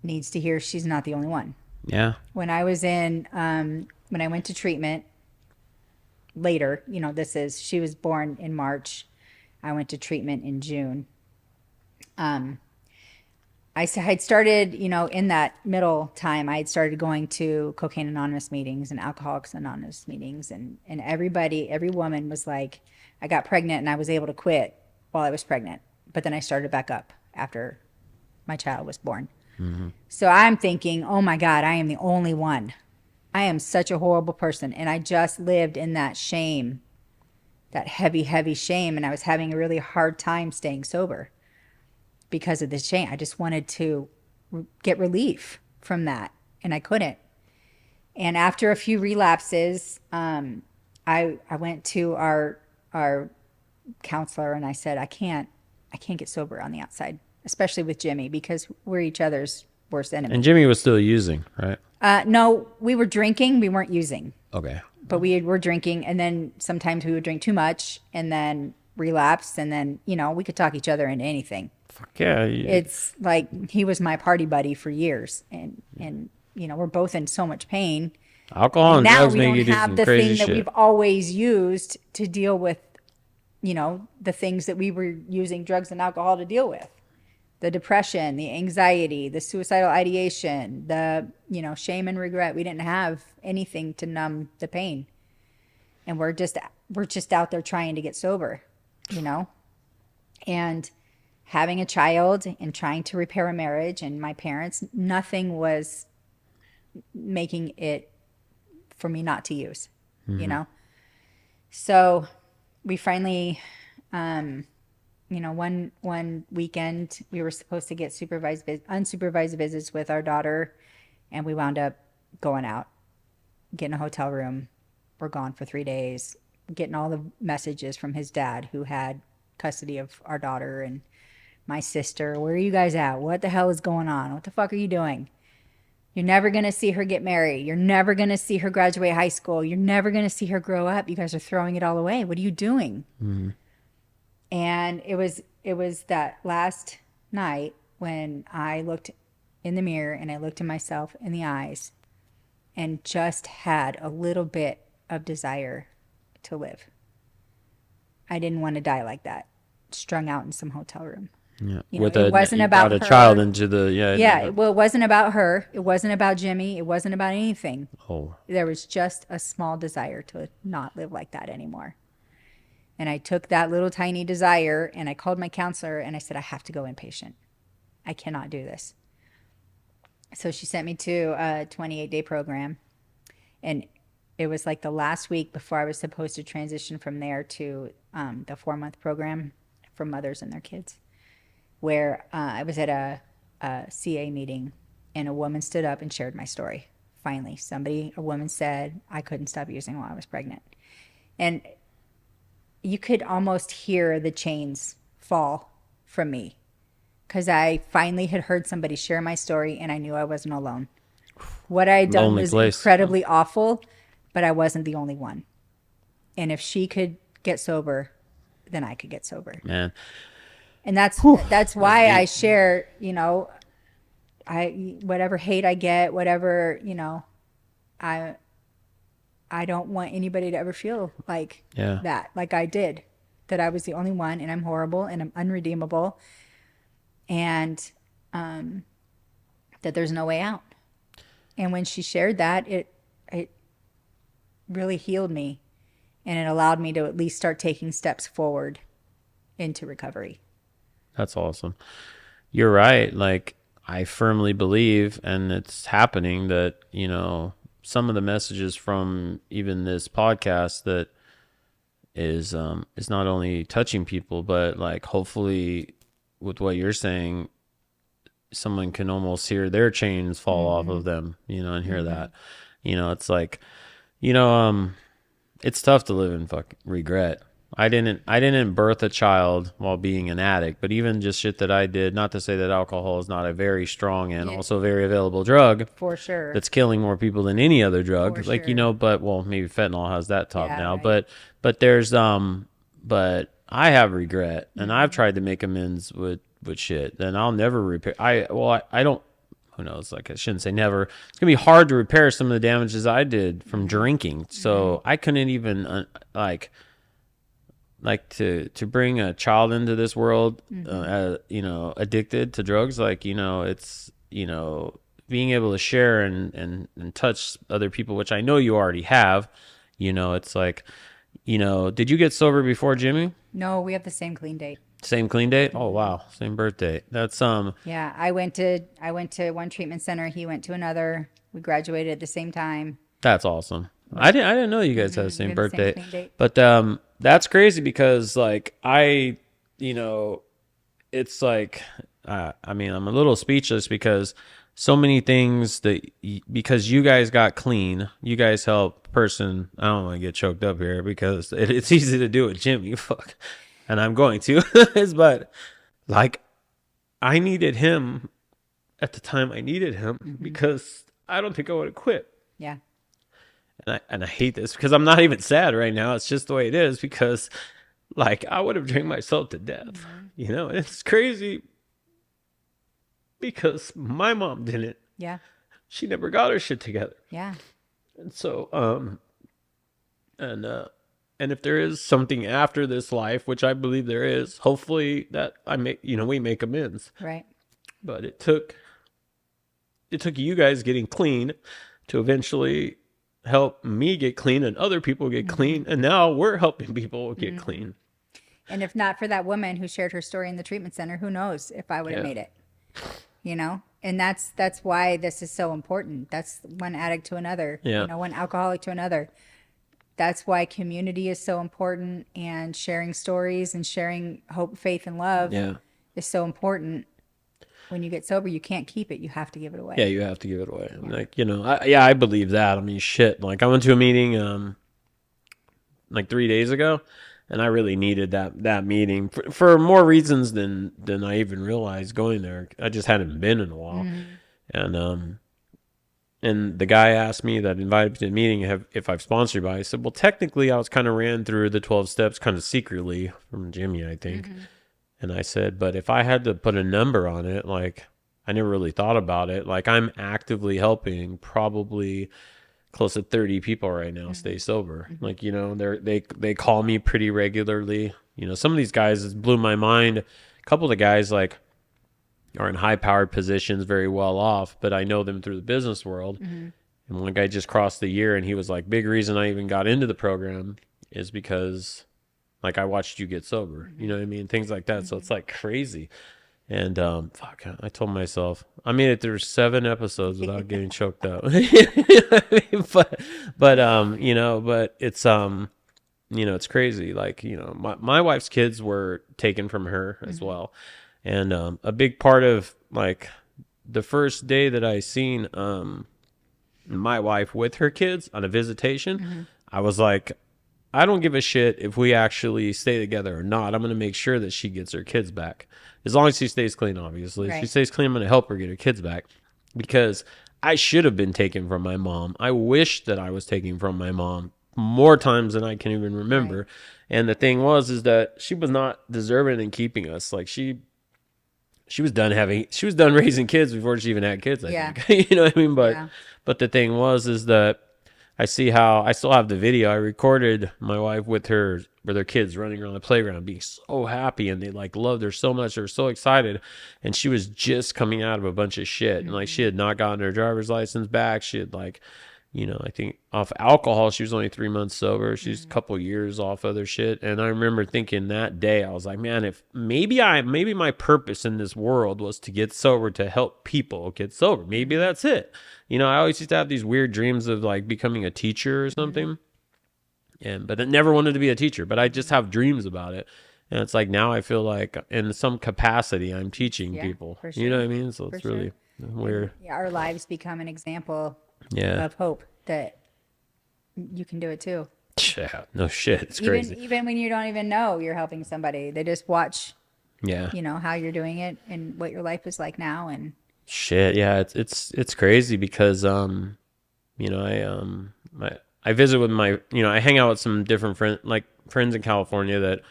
needs to hear she's not the only one. Yeah. When I was when I went to treatment later, she was born in March. I went to treatment in June. I had started, in that middle time, I had started going to Cocaine Anonymous meetings and Alcoholics Anonymous meetings. And every woman was like, I got pregnant and I was able to quit while I was pregnant. But then I started back up after my child was born. Mm-hmm. So I'm thinking, oh my God, I am the only one. I am such a horrible person. And I just lived in that shame, that heavy, heavy shame. And I was having a really hard time staying sober because of the shame. I just wanted to get relief from that. And I couldn't. And after a few relapses, I went to our counselor and I said, I can't get sober on the outside, especially with Jimmy, because we're each other's worst enemy. And Jimmy was still using, right? No, we were drinking. We weren't using. Okay. But we were drinking, and then sometimes we would drink too much and then relapse, and then, we could talk each other into anything. Fuck yeah. It's like he was my party buddy for years, and we're both in so much pain. Alcohol and drugs make you do some crazy shit. Now we don't have the thing that we've always used to deal with, the things that we were using drugs and alcohol to deal with. The depression, the anxiety, the suicidal ideation, the, shame and regret. We didn't have anything to numb the pain. And we're just out there trying to get sober, and having a child and trying to repair a marriage and my parents, nothing was making it for me not to use, So we finally, one weekend we were supposed to get unsupervised visits with our daughter, and we wound up going out, getting a hotel room. We're gone for 3 days, getting all the messages from his dad who had custody of our daughter and my sister. Where are you guys at? What the hell is going on? What the fuck are you doing? You're never going to see her get married. You're never going to see her graduate high school. You're never going to see her grow up. You guys are throwing it all away. What are you doing? Mm-hmm. And it was that last night when I looked in the mirror and I looked at myself in the eyes and just had a little bit of desire to live. I didn't want to die like that, strung out in some hotel room. Yeah. It wasn't you about brought a her. child into the Yeah, well, it wasn't about her. It wasn't about Jimmy. It wasn't about anything. Oh. There was just a small desire to not live like that anymore. And I took that little tiny desire and I called my counselor and I said, I have to go inpatient. I cannot do this. So she sent me to a 28-day program. And it was like the last week before I was supposed to transition from there to the 4-month program for mothers and their kids, where I was at a CA meeting and a woman stood up and shared my story. Finally, a woman said, I couldn't stop using while I was pregnant. And you could almost hear the chains fall from me because I finally had heard somebody share my story and I knew I wasn't alone. What I had done Lonely was place. incredibly awful, but I wasn't the only one. And if she could get sober, then I could get sober. Man. And that's why I share, whatever hate I get, whatever, I don't want anybody to ever feel like that, like I did, that I was the only one and I'm horrible and I'm unredeemable and that there's no way out. And when she shared that, it really healed me and it allowed me to at least start taking steps forward into recovery. That's awesome. You're right. Like, I firmly believe, and it's happening, that, some of the messages from even this podcast that is not only touching people, but like hopefully with what you're saying, someone can almost hear their chains fall off of them, and hear that. It's like, it's tough to live in regret. I didn't birth a child while being an addict, but even just shit that I did, not to say that alcohol is not a very strong and also very available drug. For sure. That's killing more people than any other drug. For like, sure. But maybe fentanyl has that top now, right. but there's, but I have regret and I've tried to make amends with shit, and I'll never repair. I don't, who knows? Like, I shouldn't say never. It's gonna be hard to repair some of the damages I did from drinking. So I couldn't even to bring a child into this world, addicted to drugs. Like, it's, being able to share and touch other people, which I know you already have, it's like, did you get sober before Jimmy? No, we have the same clean date. Same clean date? Oh, wow. Same birthday. That's, Yeah, I went to one treatment center. He went to another. We graduated at the same time. that's awesome. I didn't know you guys had the same We have the same birthday, clean date. but, that's crazy because like it's like, I'm a little speechless because so many things because you guys got clean, you guys help person. I don't want to get choked up here because it's easy to do with Jimmy, fuck, and I'm going to, but like, I needed him at the time I needed him because I don't think I would have quit. Yeah. And I hate this because I'm not even sad right now. It's just the way it is because, like, I would have drank myself to death. It's crazy because my mom didn't. Yeah. She never got her shit together. Yeah. And so, and if there is something after this life, which I believe there is, hopefully that we make amends. Right. But it took you guys getting clean to eventually help me get clean and other people get clean, and now we're helping people get clean. And if not for that woman who shared her story in the treatment center, who knows if I would have made it. And that's why this is so important. That's one addict to another, one alcoholic to another. That's why community is so important, and sharing stories and sharing hope, faith, and love is so important. When you get sober, you can't keep it. You have to give it away. Yeah, you have to give it away. Yeah. I believe that. I mean, shit. Like, I went to a meeting like 3 days ago, and I really needed that meeting for more reasons than I even realized going there. I just hadn't been in a while. And And the guy asked me that invited me to the meeting if I've sponsored by. I said, well, technically, I was kind of ran through the 12 steps kind of secretly from Jimmy, I think. And I said, but if I had to put a number on it, like, I never really thought about it. Like, I'm actively helping probably close to 30 people right now stay sober. Like, you know, they call me pretty regularly. You know, some of these guys, it blew my mind. A couple of the guys, like, are in high powered positions, very well off, but I know them through the business world. And one guy just crossed the year, and he was like, big reason I even got into the program is because, like, I watched you get sober. You know what I mean? Things like that. So it's like crazy. And fuck, I told myself I made it through 7 episodes without getting choked up. You know what I mean? But you know, but it's you know, it's crazy. Like, you know, my wife's kids were taken from her as well. And a big part of, like, the first day that I seen my wife with her kids on a visitation, I was like, I don't give a shit if we actually stay together or not. I'm going to make sure that she gets her kids back. As long as she stays clean, obviously. If she stays clean, I'm going to help her get her kids back. Because I should have been taken from my mom. I wish that I was taken from my mom more times than I can even remember. And the thing is that she was not deserving in keeping us. Like, she was done raising kids before she even had kids, I think. You know what I mean? But the thing is that I still have the video. I recorded my wife with her kids running around the playground, being so happy, and they, like, loved her so much. They were so excited. And she was just coming out of a bunch of shit. And, like, she had not gotten her driver's license back. She had, like, you know, I think off alcohol, she was only 3 months sober. She's a couple years off other shit. And I remember thinking that day, I was like, man, if maybe my purpose in this world was to get sober, to help people get sober. Maybe that's it. You know, I always used to have these weird dreams of, like, becoming a teacher or something. But I never wanted to be a teacher, but I just have dreams about it. And it's like, now I feel like in some capacity I'm teaching people. For sure. You know what I mean? So it's really weird. Our lives become an example of hope that you can do it too. Yeah, no shit. It's crazy. Even when you don't even know you're helping somebody, they just watch, you know, how you're doing it and what your life is like now. And shit, yeah, it's crazy because you know, I visit with my, you know, I hang out with some different friends in California that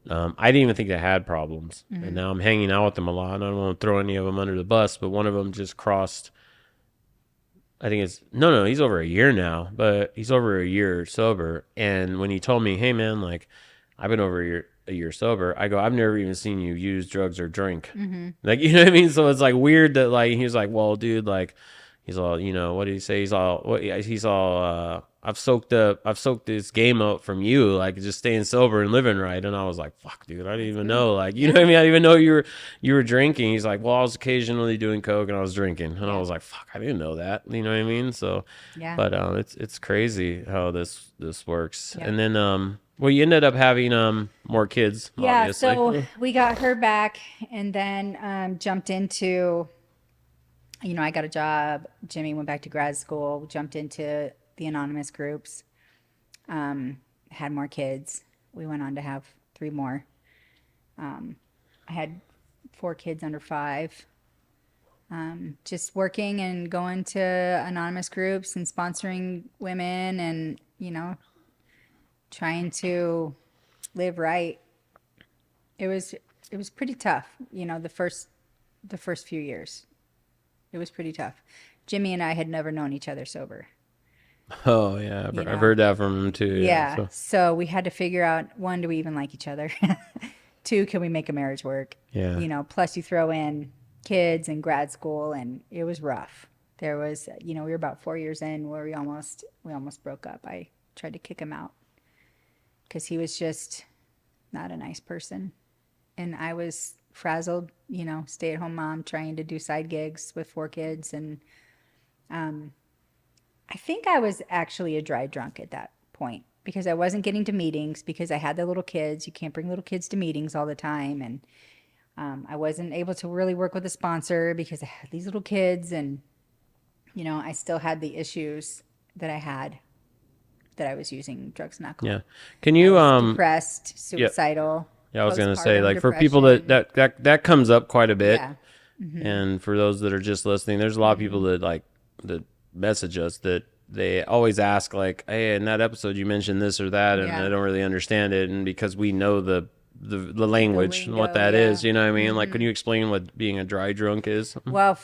I didn't even think they had problems, and now I'm hanging out with them a lot. And I don't want to throw any of them under the bus, but one of them just crossed. I think it's no, he's over a year now, but he's over a year sober. And when he told me, hey man, like, I've been over a year sober, I go, I've never even seen you use drugs or drink. Like, you know what I mean? So it's like weird that, like, he was like, well, dude, like, he's all, you know, what did he say? He's all, I've soaked this game out from you, like, just staying sober and living right. And I was like, fuck, dude, I didn't even know, like, you know what I mean? I didn't even know you were drinking. He's like, well, I was occasionally doing coke and I was drinking. And I was like, fuck, I didn't know that. You know what I mean? So, but it's crazy how this works. And then, well, you ended up having more kids. Yeah, obviously. so we got her back, and then jumped into, you know, I got a job. Jimmy went back to grad school, jumped into the anonymous groups, had more kids. We went on to have 3 more. I had 4 kids under 5. Just working and going to anonymous groups and sponsoring women, and, you know, trying to live right. It was pretty tough, you know, the first few years. It was pretty tough. Jimmy and I had never known each other sober. Oh yeah, I've heard that from him too. Yeah. So we had to figure out, 1, do we even like each other? 2, can we make a marriage work? Yeah. You know, plus you throw in kids and grad school, and it was rough. There was, you know, we were about 4 years in where we almost broke up. I tried to kick him out because he was just not a nice person. And I was frazzled, you know, stay-at-home mom trying to do side gigs with 4 kids. And I think I was actually a dry drunk at that point because I wasn't getting to meetings because I had the little kids. You can't bring little kids to meetings all the time. And I wasn't able to really work with a sponsor because I had these little kids. And, you know, I still had the issues that I had, that I was using drugs and alcohol. Yeah. Can you depressed, suicidal. Yeah, I was gonna say, like, for people that comes up quite a bit. Yeah. And for those that are just listening, there's a lot of people that, like, that message us that they always ask like, hey, in that episode you mentioned this or that, and I don't really understand it. And because we know the language and what that is, you know what I mean? Like, can you explain what being a dry drunk is? Well,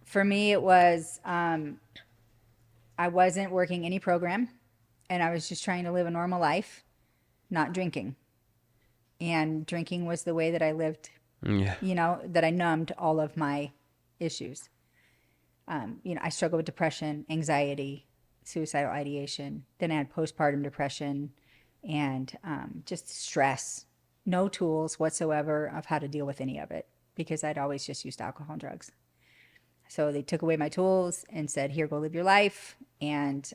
for me, it was I wasn't working any program, and I was just trying to live a normal life, not drinking. And drinking was the way that I lived, Yeah. that I numbed all of my issues. I struggled with depression, anxiety, suicidal ideation. Then I had postpartum depression and just stress. No tools whatsoever of how to deal with any of it because I'd always just used alcohol and drugs. So they took away my tools and said, here, go live your life. And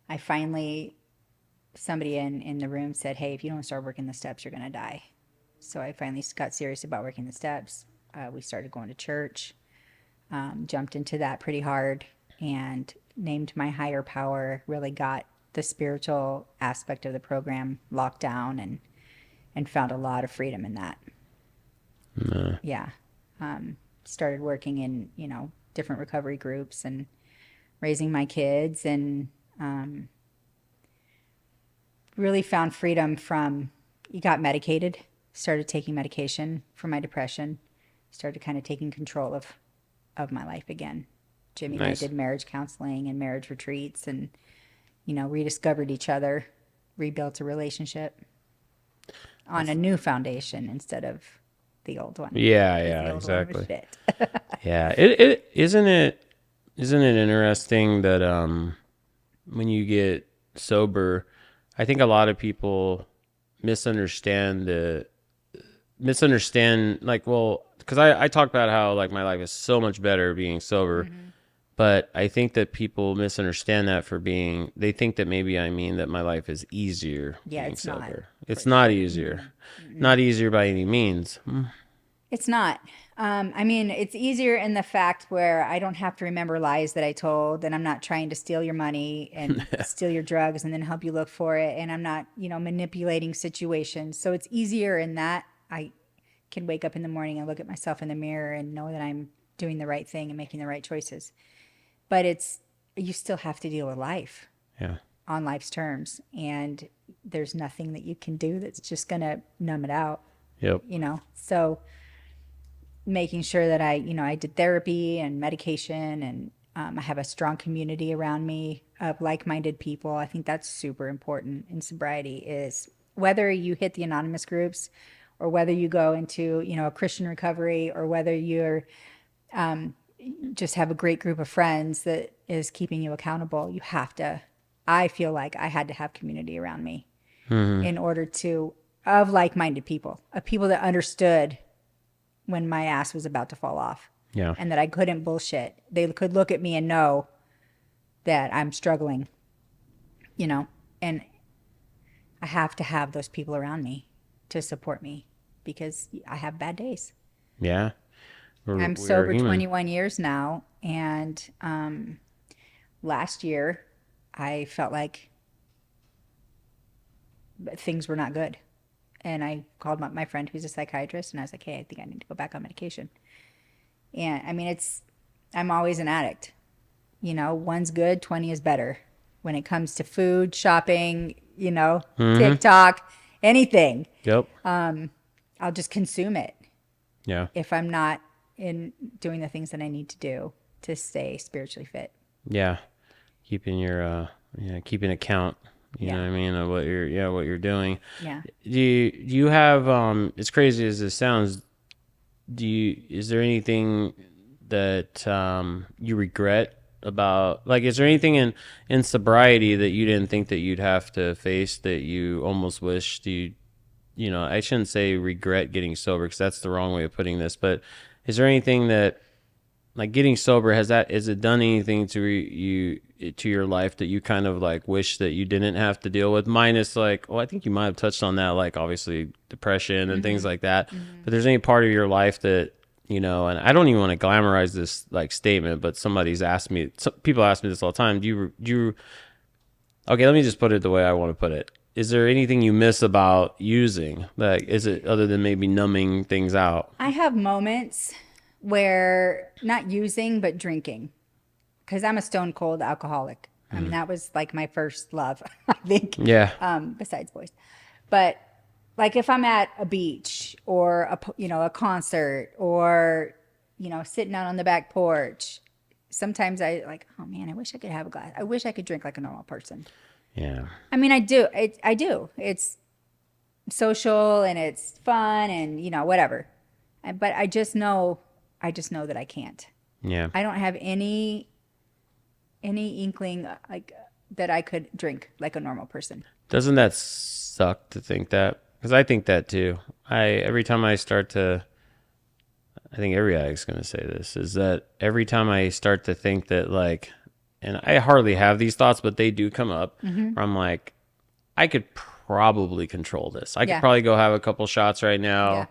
I finally, somebody in the room said, hey, if you don't start working the steps, you're going to die. So I finally got serious about working the steps. We started going to church, jumped into that pretty hard and named my higher power, really got the spiritual aspect of the program locked down and found a lot of freedom in that. Yeah. Started working in, different recovery groups and raising my kids and really found freedom from, you got medicated, started taking medication for my depression, started kind of taking control of my life again. Jimmy and I did marriage counseling and marriage retreats and, rediscovered each other, rebuilt a relationship on a new foundation instead of the old one. Yeah, the old exactly. One was shit. Yeah, it isn't it interesting that when you get sober, I think a lot of people misunderstand like, well, because I talk about how like my life is so much better being sober, but I think that people misunderstand that they think that maybe I mean that my life is easier being sober. It's not easier. Not easier by any means. It's not. It's easier in the fact where I don't have to remember lies that I told, and I'm not trying to steal your money and steal your drugs and then help you look for it, and I'm not, manipulating situations. So it's easier in that I can wake up in the morning and look at myself in the mirror and know that I'm doing the right thing and making the right choices. But you still have to deal with life. Yeah. On life's terms, and there's nothing that you can do that's just going to numb it out. Yep. So making sure that I did therapy and medication and I have a strong community around me of like-minded people. I think that's super important in sobriety is whether you hit the anonymous groups or whether you go into, a Christian recovery or whether you're just have a great group of friends that is keeping you accountable. I feel like I had to have community around me in order of like-minded people, of people that understood when my ass was about to fall off. Yeah. And that I couldn't bullshit. They could look at me and know that I'm struggling, and I have to have those people around me to support me because I have bad days. Yeah. I'm sober 21 years now. And last year I felt like things were not good. And I called my friend who's a psychiatrist and I was like, hey, I think I need to go back on medication. And I'm always an addict. One's good, 20 is better. When it comes to food, shopping, TikTok, anything. Yep. I'll just consume it. Yeah. If I'm not in doing the things that I need to do to stay spiritually fit. Yeah. Keeping your, keeping account. You know what I mean? Of what you're doing. Yeah. Do you have, as crazy as this sounds, is there anything that, you regret about, like, is there anything in sobriety that you didn't think that you'd have to face that you almost wished I shouldn't say regret getting sober because that's the wrong way of putting this, but is there anything that, like, getting sober, has it done anything to your life that you kind of like wish that you didn't have to deal with, minus like, I think you might have touched on that, like obviously depression and things like that, but there's any part of your life that, and I don't even want to glamorize this like statement, but people ask me this all the time. Okay, let me just put it the way I want to put it. Is there anything you miss about using? Like, is it other than maybe numbing things out? I have moments where not using, but drinking. Because I'm a stone cold alcoholic. I mean, that was like my first love, I think, Yeah. besides boys. But like if I'm at a beach or a concert or sitting out on the back porch, sometimes I like, oh man, I wish I could have a glass. I wish I could drink like a normal person. Yeah. I mean, I do. I do. It's social and it's fun and whatever. But I just know that I can't. Yeah. I don't have any inkling like that I could drink like a normal person. Doesn't that suck to think that? Because I think that too. Every time I start to, I think every addict's going to say this, is that every time I start to think that like, and I hardly have these thoughts, but they do come up, where I'm like, I could probably control this. I could Yeah. probably go have a couple shots right Yeah. now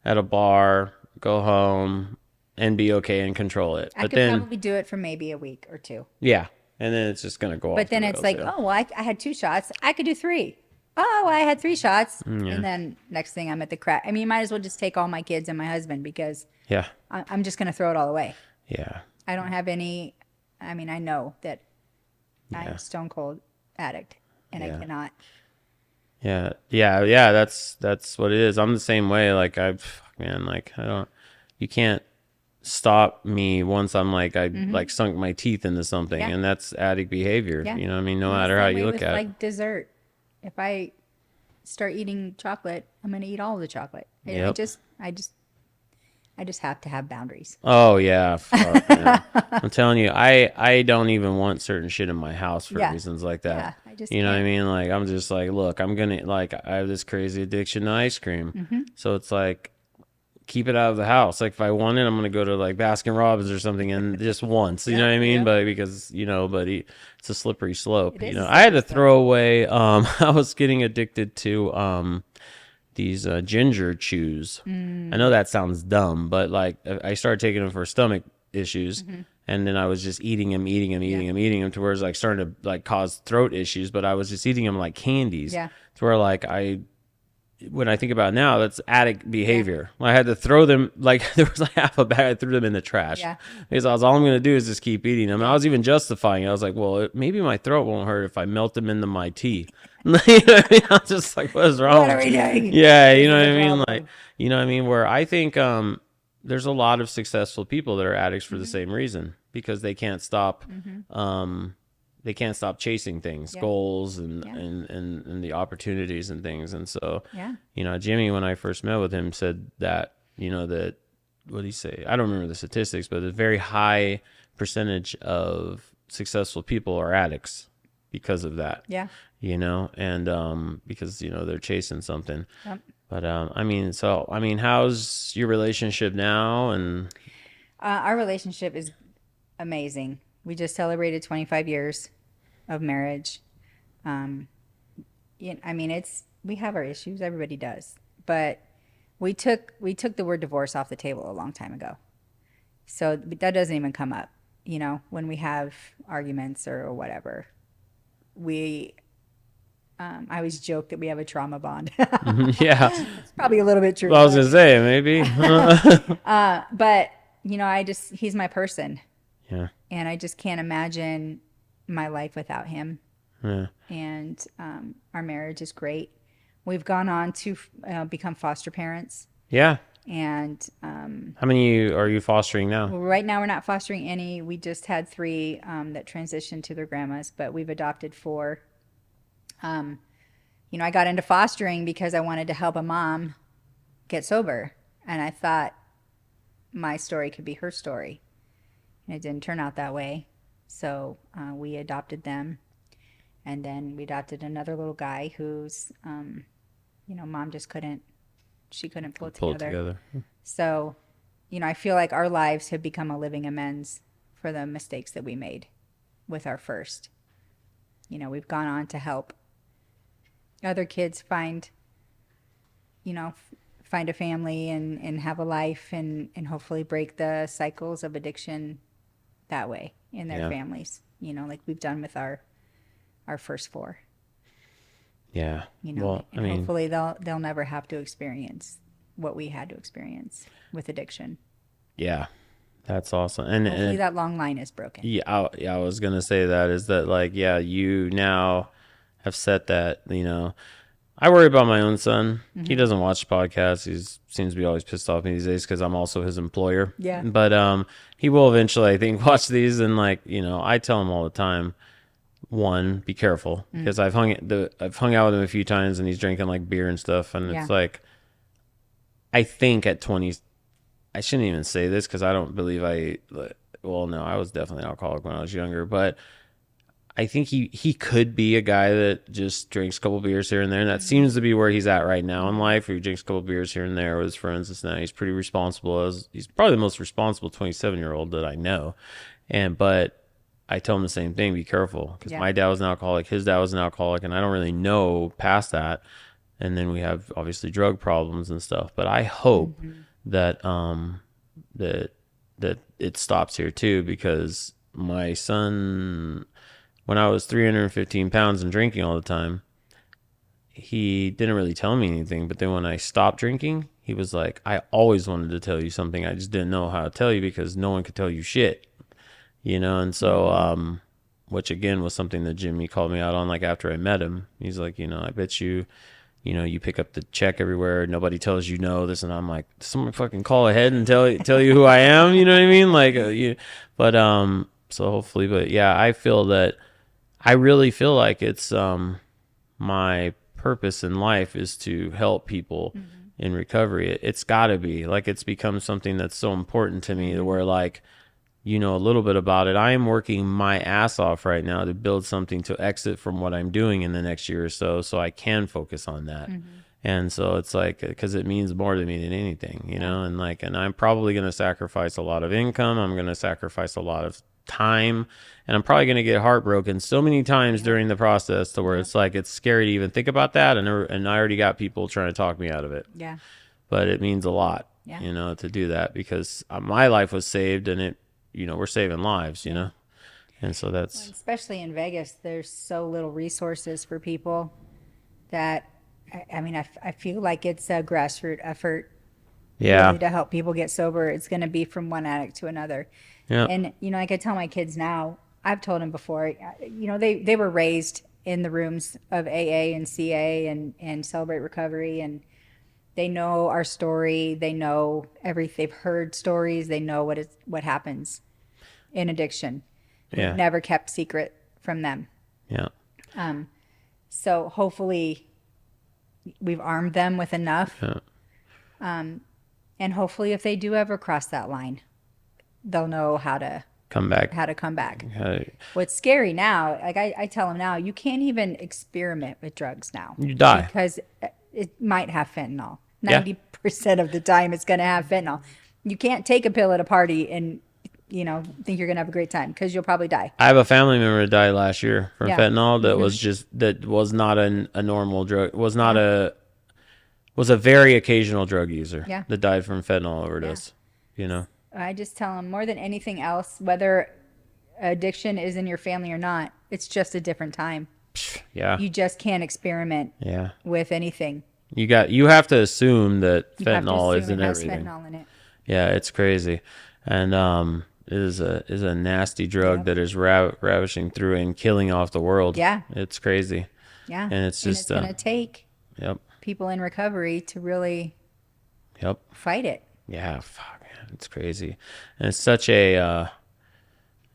at a bar, go home, and be okay and control it. I But could then, probably do it for maybe a week or two. yeah, and then it's just going to go off But the then it's rails, like, yeah. oh, well, I had 2 shots. I could do 3. Oh, well, I had 3 shots. Yeah. And then next thing I'm at the crack. I mean, you might as well just take all my kids and my husband because Yeah. I'm just going to throw it all away. Yeah. I don't have any. I mean, I know that I'm Yeah. a stone cold addict and I Yeah. cannot. Yeah. That's what it is. I'm the same way. Like man, like you can't stop me once I'm like, like sunk my teeth into something, Yeah. and that's addict behavior. Yeah. You know what I mean? No And the matter how same you way look with, at it. like dessert. If I start eating chocolate, I'm going to eat all of the chocolate. Yep. I just have to have boundaries. Oh yeah, fuck, man. I'm telling you, I don't even want certain shit in my house for Yeah. reasons like that. Yeah, I just You know what I can't. mean? Like I'm just like, look, I'm gonna like I have this crazy addiction to ice cream, Mm-hmm. so it's like keep it out of the house. Like if I want it, I'm gonna go to like Baskin Robbins or something, and just once. You know what I mean? Yeah. But because it's a slippery slope. It is a I had to slippery throw away. I was getting addicted to these ginger chews. I know that sounds dumb, but like I started taking them for stomach issues, and then I was just eating them to where it's like starting to like cause throat issues. But I was just eating them like candies. Yeah. To where like when I think about it now, that's addict behavior. I had to throw them, like there was like half a bag, I threw them in the trash. Yeah. Because all I'm going to do is just keep eating them. I was even justifying it. I was like, well, maybe my throat won't hurt if I melt them into my tea. You know what I mean? I was just like, what is wrong? What are we doing? Yeah, you know what I This is mean? the Like, problem. you know what I mean? Where I think there's a lot of successful people that are addicts for the same reason, because they can't stop they can't stop chasing things, Yeah. goals and, Yeah. and the opportunities and things. And so, Yeah. Jimmy, when I first met with him, said that, that, what did he say? I don't remember the statistics, but a very high percentage of successful people are addicts because of that, Yeah. and because, they're chasing something. Yep. But, how's your relationship now? And Our relationship is amazing. We just celebrated 25 years of marriage. We have our issues. Everybody does, but we took the word divorce off the table a long time ago. So that doesn't even come up. When we have arguments or whatever, I always joke that we have a trauma bond. yeah, It's probably a little bit true. I was going to say, maybe. But he's my person. Yeah. And I just can't imagine my life without him. Yeah. And our marriage is great. We've gone on to become foster parents. Yeah. And How many are you fostering now? right now we're not fostering any. We just had 3 that transitioned to their grandmas, but we've adopted 4. I got into fostering because I wanted to help a mom get sober. And I thought my story could be her story. And it didn't turn out that way. So we adopted them. And then we adopted another little guy who's, mom just couldn't pull it Pull it together. together. So, I feel like our lives have become a living amends for the mistakes that we made with our first. We've gone on to help other kids find a family and have a life and hopefully break the cycles of addiction that way in their Yeah. families, like we've done with our first 4. Yeah. And hopefully they'll never have to experience what we had to experience with addiction. Yeah, that's awesome. And Hopefully that long line is broken. yeah, I was gonna say that is that like, yeah, you now have set that, I worry about my own son. He Mm-hmm. doesn't watch podcasts. He seems to be always pissed off at me these days because I'm also his employer. Yeah. But he will eventually, I think, watch these and like, I tell him all the time, one, be careful because I've hung out with him a few times and he's drinking like beer and stuff, and Yeah. it's like, I think at 20, I shouldn't even say this because I don't believe well, no, I was definitely an alcoholic when I was younger, but I think he could be a guy that just drinks a couple beers here and there, and that seems to be where he's at right now in life. Where he drinks a couple beers here and there with his friends. It's now he's pretty responsible. He's probably the most responsible 27-year-old that I know, but I tell him the same thing: be careful, because my dad was an alcoholic, his dad was an alcoholic, and I don't really know past that. And then we have obviously drug problems and stuff. But I hope that that that it stops here too, because my son, when I was 315 pounds and drinking all the time, he didn't really tell me anything. But then when I stopped drinking, he was like, I always wanted to tell you something. I just didn't know how to tell you because no one could tell you shit, And so, which again was something that Jimmy called me out on, like after I met him. He's like, I bet you, you pick up the check everywhere. Nobody tells you no, this. And I'm like, someone fucking call ahead and tell you who I am. You know what I mean? Like, but, so hopefully, but yeah, I really feel like it's my purpose in life is to help people in recovery. It's got to be like it's become something that's so important to me, where like, a little bit about it. I am working my ass off right now to build something to exit from what I'm doing in the next year or so I can focus on that. And so it's like, because it means more to me than anything, and like, and I'm probably going to sacrifice a lot of income. I'm going to sacrifice a lot of time, and I'm probably going to get heartbroken so many times during the process to where it's like, it's scary to even think about that. And I already got people trying to talk me out of it. Yeah. But it means a lot, Yeah. to do that, because my life was saved, and we're saving lives, And so that's, Especially in Vegas, there's so little resources for people that, I mean, I feel like it's a grassroots effort really to help people get sober. It's going to be from one addict to another. Yeah. And, like I tell my kids now, I've told them before, they were raised in the rooms of AA and CA and Celebrate Recovery, and they know our story. They know everything. They've heard stories. They know what happens in addiction. We've never kept secret from them. Yeah. So hopefully we've armed them with enough. And hopefully if they do ever cross that line, they'll know how to come back. What's scary now, like I tell them now, you can't even experiment with drugs now. You die. Because it might have fentanyl. 90% of the time it's going to have fentanyl. You can't take a pill at a party and, think you're going to have a great time, because you'll probably die. I have a family member that died last year from fentanyl that was not a normal drug, was a very occasional drug user that died from fentanyl overdose, I just tell them, more than anything else, whether addiction is in your family or not, it's just a different time. Yeah. You just can't experiment with anything. You have to assume that fentanyl is in everything. Fentanyl in it. Yeah, it's crazy. And it is a nasty drug that is ravishing through and killing off the world. Yeah. It's crazy. Yeah. And it's just going to take people in recovery to really fight it. Yeah, fuck, man, it's crazy. And it's such a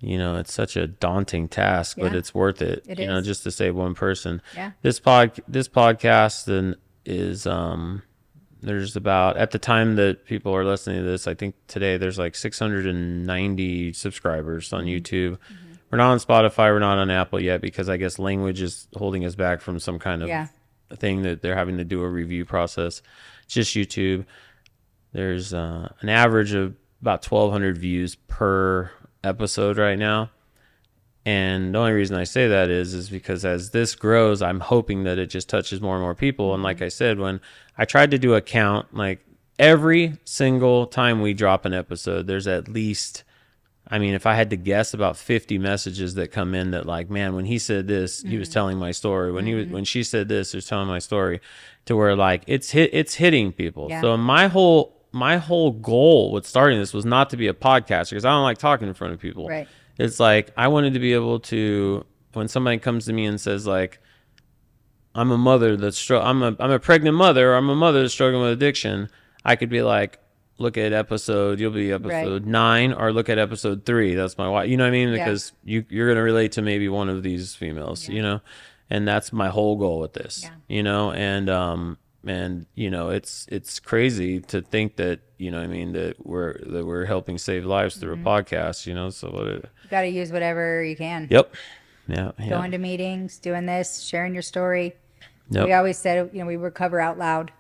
it's such a daunting task, but it's worth it. It is. Just to save one person. Yeah. This podcast then is there's about, at the time that people are listening to this, I think today there's like 690 subscribers on YouTube. We're not on Spotify, we're not on Apple yet, because I guess language is holding us back from some kind of thing that they're having to do a review process. It's just YouTube. There's an average of about 1,200 views per episode right now. And the only reason I say that is because as this grows, I'm hoping that it just touches more and more people. And like I said, when I tried to do a count, like every single time we drop an episode, there's at least, I mean, if I had to guess, about 50 messages that come in that like, man, when he said this, he was telling my story. When she said this, he was telling my story, to where like it's hitting people. So my whole my whole goal with starting this was not to be a podcaster, because I don't like talking in front of people. Right. It's like I wanted to be able to, when somebody comes to me and says like, I'm a mother that's I'm a pregnant mother, or I'm a mother that's struggling with addiction, I could be like, look at you'll be episode 9, or look at episode 3. That's my wife. You know what I mean? Because you're gonna relate to maybe one of these females. You know, and that's my whole goal with this. Yeah. You know, and you know, it's crazy to think that, you know what I mean, that we're helping save lives through a podcast. You know, so you got to use whatever you can. Yep. Yeah. Going to meetings, doing this, sharing your story. Yep. We always said, you know, we recover out loud.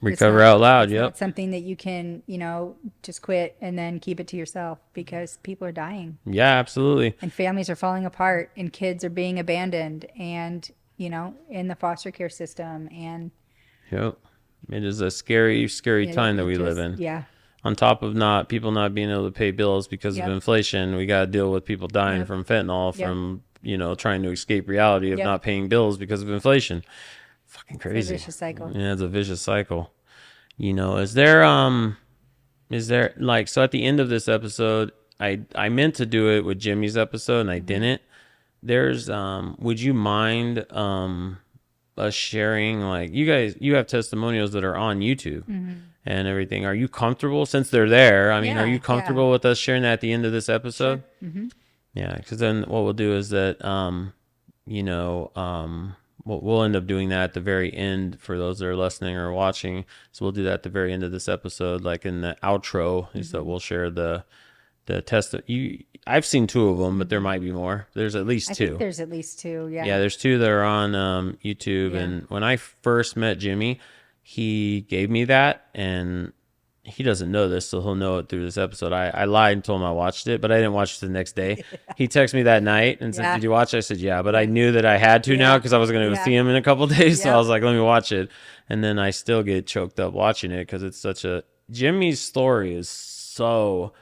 Recover out loud. It's Yep. not something that you can, you know, just quit and then keep it to yourself, because people are dying. Yeah, absolutely. And families are falling apart, and kids are being abandoned, and, you know, in the foster care system. And yep. It is a scary time that we live in. Yeah. On top of people not being able to pay bills because of inflation, we got to deal with people dying from fentanyl, from, you know, trying to escape reality of not paying bills because of inflation. Fucking crazy. It's a vicious cycle. Yeah, it's a vicious cycle. You know, is there like, so at the end of this episode, I meant to do it with Jimmy's episode and I didn't. There's would you mind us sharing, like, you have testimonials that are on YouTube and everything. Are you comfortable, since they're there? I mean, are you comfortable with us sharing that at the end of this episode? Sure. Yeah, because then what we'll do is that you know, we'll end up doing that at the very end for those that are listening or watching. So we'll do that at the very end of this episode, like in the outro, is that we'll share the test. I've seen 2 of them, but there might be more. There's at least 2. I think there's at least 2. Yeah. Yeah, there's 2 that are on YouTube. Yeah. And when I first met Jimmy, he gave me that, and he doesn't know this, so he'll know it through this episode. I lied and told him I watched it, but I didn't watch it the next day. He texted me that night and said, "Did you watch it?" I said, "Yeah," but I knew that I had to now, because I was going to see him in a couple of days. So I was like, let me watch it. And then I still get choked up watching it, because it's Jimmy's story is so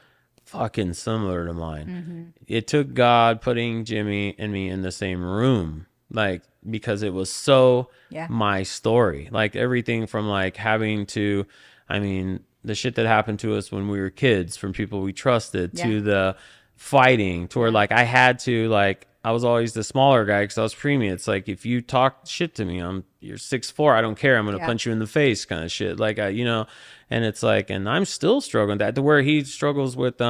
fucking similar to mine. It took God putting Jimmy and me in the same room, like, because it was so my story. Like, everything from like having to, I mean, the shit that happened to us when we were kids from people we trusted, to the fighting, to where like I had to, like, I was always the smaller guy because I was preemie. It's like, if you talk shit to me, you're 6'4", I don't care, I'm gonna punch you in the face, kind of shit. Like, you know, and it's like, and I'm still struggling that, to where he struggles with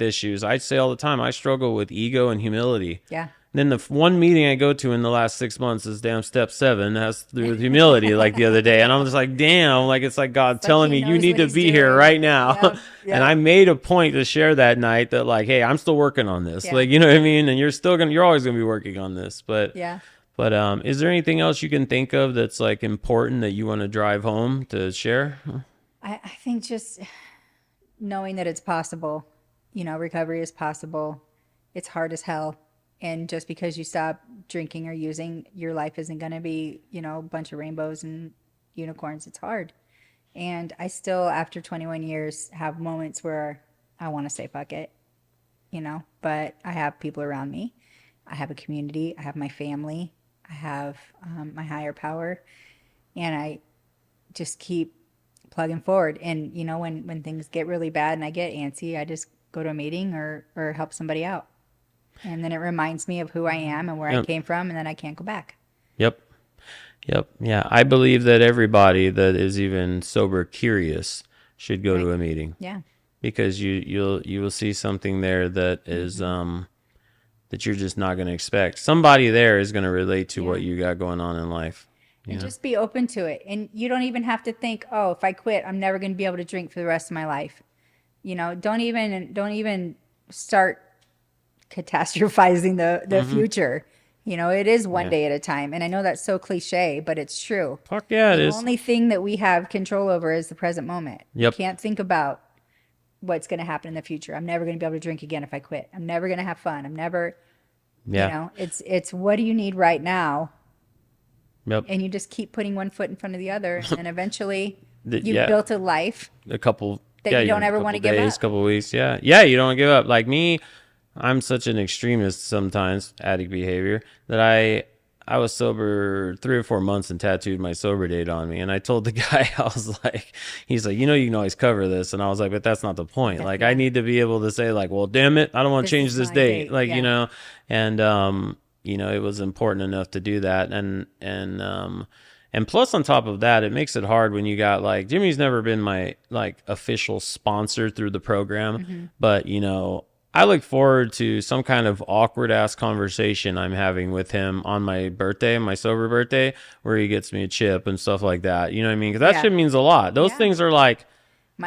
issues. I say all the time, I struggle with ego and humility. Yeah. Then the one meeting I go to in the last 6 months is damn step 7, has to do with humility, like the other day. And I'm just like, damn, like, it's like God telling me, you need to be here right now. Yep. And I made a point to share that night that, like, hey, I'm still working on this. Like, you know what I mean? And you're always going to be working on this. But is there anything else you can think of that's like important that you want to drive home to share? I think just knowing that it's possible, you know, recovery is possible. It's hard as hell. And just because you stop drinking or using, your life isn't going to be, you know, a bunch of rainbows and unicorns. It's hard. And I still, after 21 years, have moments where I want to say, fuck it, you know, but I have people around me. I have a community. I have my family. I have my higher power. And I just keep plugging forward. And, you know, when things get really bad and I get antsy, I just go to a meeting or help somebody out. And then it reminds me of who I am and where I came from, and then I can't go back. Yep. Yeah, I believe that everybody that is even sober curious should go to a meeting. Yeah. Because you will see something there that is that you're just not going to expect. Somebody there is going to relate to what you got going on in life. And just be open to it. And you don't even have to think, oh, if I quit, I'm never going to be able to drink for the rest of my life. You know, don't even start catastrophizing the future. You know, it is one day at a time. And I know that's so cliche, but it's true. Fuck yeah, it is. The only thing that we have control over is the present moment. Yep. You can't think about what's going to happen in the future. I'm never going to be able to drink again if I quit. I'm never going to have fun. I'm never, you know, it's what do you need right now? Yep. And you just keep putting one foot in front of the other. And eventually you've built a life that you don't ever want to give up. Couple weeks. Yeah. You don't give up. Like me, I'm such an extremist sometimes, addict behavior, that I was sober 3 or 4 months and tattooed my sober date on me. And I told the guy, I was like, he's like, you can always cover this. And I was like, but that's not the point. Like, I Yeah. need to be able to say, like, well, damn it, I don't want to This change is this my date. date. Like, Yeah. and, it was important enough to do that. And plus on top of that, it makes it hard when you got like, Jimmy's never been my like official sponsor through the program, but I look forward to some kind of awkward ass conversation I'm having with him on my birthday, my sober birthday, where he gets me a chip and stuff like that. You know what I mean? Because that Yeah. shit means a lot. Those Yeah. things are like,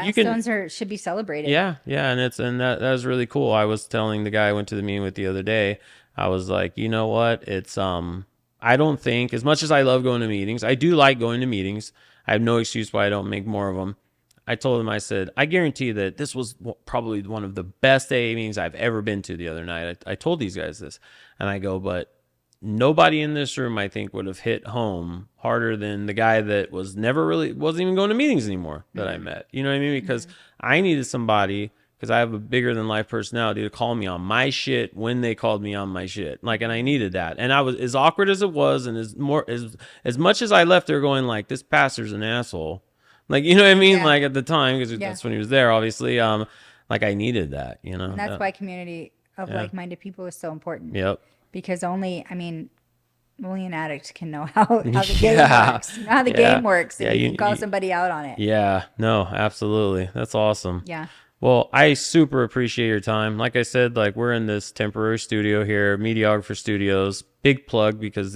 you can, Milestones should be celebrated. yeah, yeah, and that was really cool. I was telling the guy I went to the meeting with the other day, I was like, you know what? It's I don't think, as much as I love going to meetings, I do like going to meetings. I have no excuse why I don't make more of them. I told him, I said, I guarantee that this was probably one of the best AA meetings I've ever been to the other night. I told these guys this, and I go, but nobody in this room, I think, would have hit home harder than the guy that wasn't even going to meetings anymore that I met. You know what I mean? Because I needed somebody, because I have a bigger than life personality, to call me on my shit when they called me on my shit. Like, and I needed that. And I was, as awkward as it was, and as much as I left there going like, this pastor's an asshole. Like, you know what I mean? Yeah. Like at the time, because Yeah. that's when he was there, obviously. Like I needed that, And that's why community of like-minded people is so important. Yep. Because only an addict can know how the game Yeah. works. You know how the Yeah. game works. And Yeah, you can call somebody out on it. Yeah, no, absolutely. That's awesome. Yeah. Well, I super appreciate your time. Like I said, like we're in this temporary studio here, Mediographer Studios. Big plug, because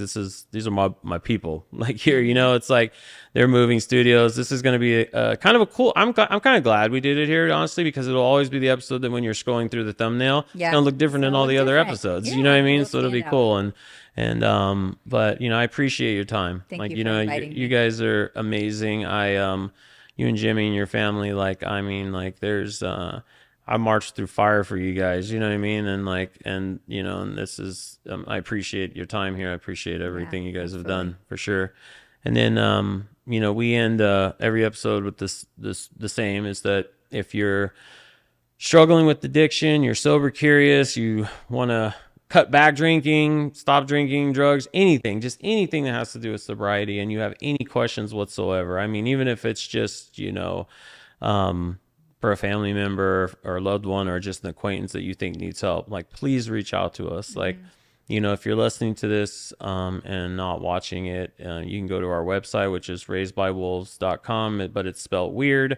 these are my people. Like here, it's like they're moving studios. This is going to be a kind of a cool. I'm kind of glad we did it here, honestly, because it'll always be the episode that when you're scrolling through the thumbnail, Yeah. it's going to look different than all the other episodes. Yeah, You know what I mean? it'll So it'll be stand out. cool. But I appreciate your time. Thank like you for inviting you me. guys are amazing. You and Jimmy and your family, like, I mean, like there's I marched through fire for you guys, you know what I mean? And this is I appreciate your time here. I appreciate everything you guys have done, for sure. And then we end every episode with the same, is that if you're struggling with addiction, you're sober curious, you want to cut back drinking, stop drinking, drugs, anything that has to do with sobriety, and you have any questions whatsoever. I mean, even if it's just, for a family member or a loved one or just an acquaintance that you think needs help, like, please reach out to us. Like, if you're listening to this and not watching it, you can go to our website, which is raisedbywolves.com, but it's spelled weird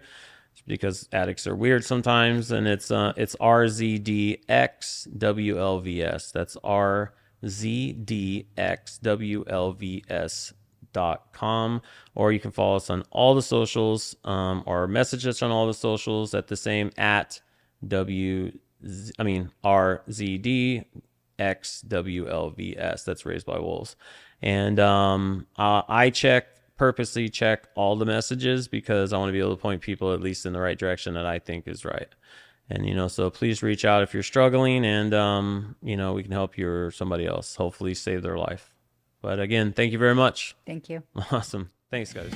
because addicts are weird sometimes, and it's RZDxWLVS. That's RZDxWLVS.com, or you can follow us on all the socials, or message us on all the socials at the same RZDxWLVS. That's Raised by Wolves. And I purposely check all the messages because I want to be able to point people at least in the right direction that I think is right. And so please reach out if you're struggling, and we can help you or somebody else, hopefully save their life. But again, thank you very much. Thank you. Awesome. Thanks, guys.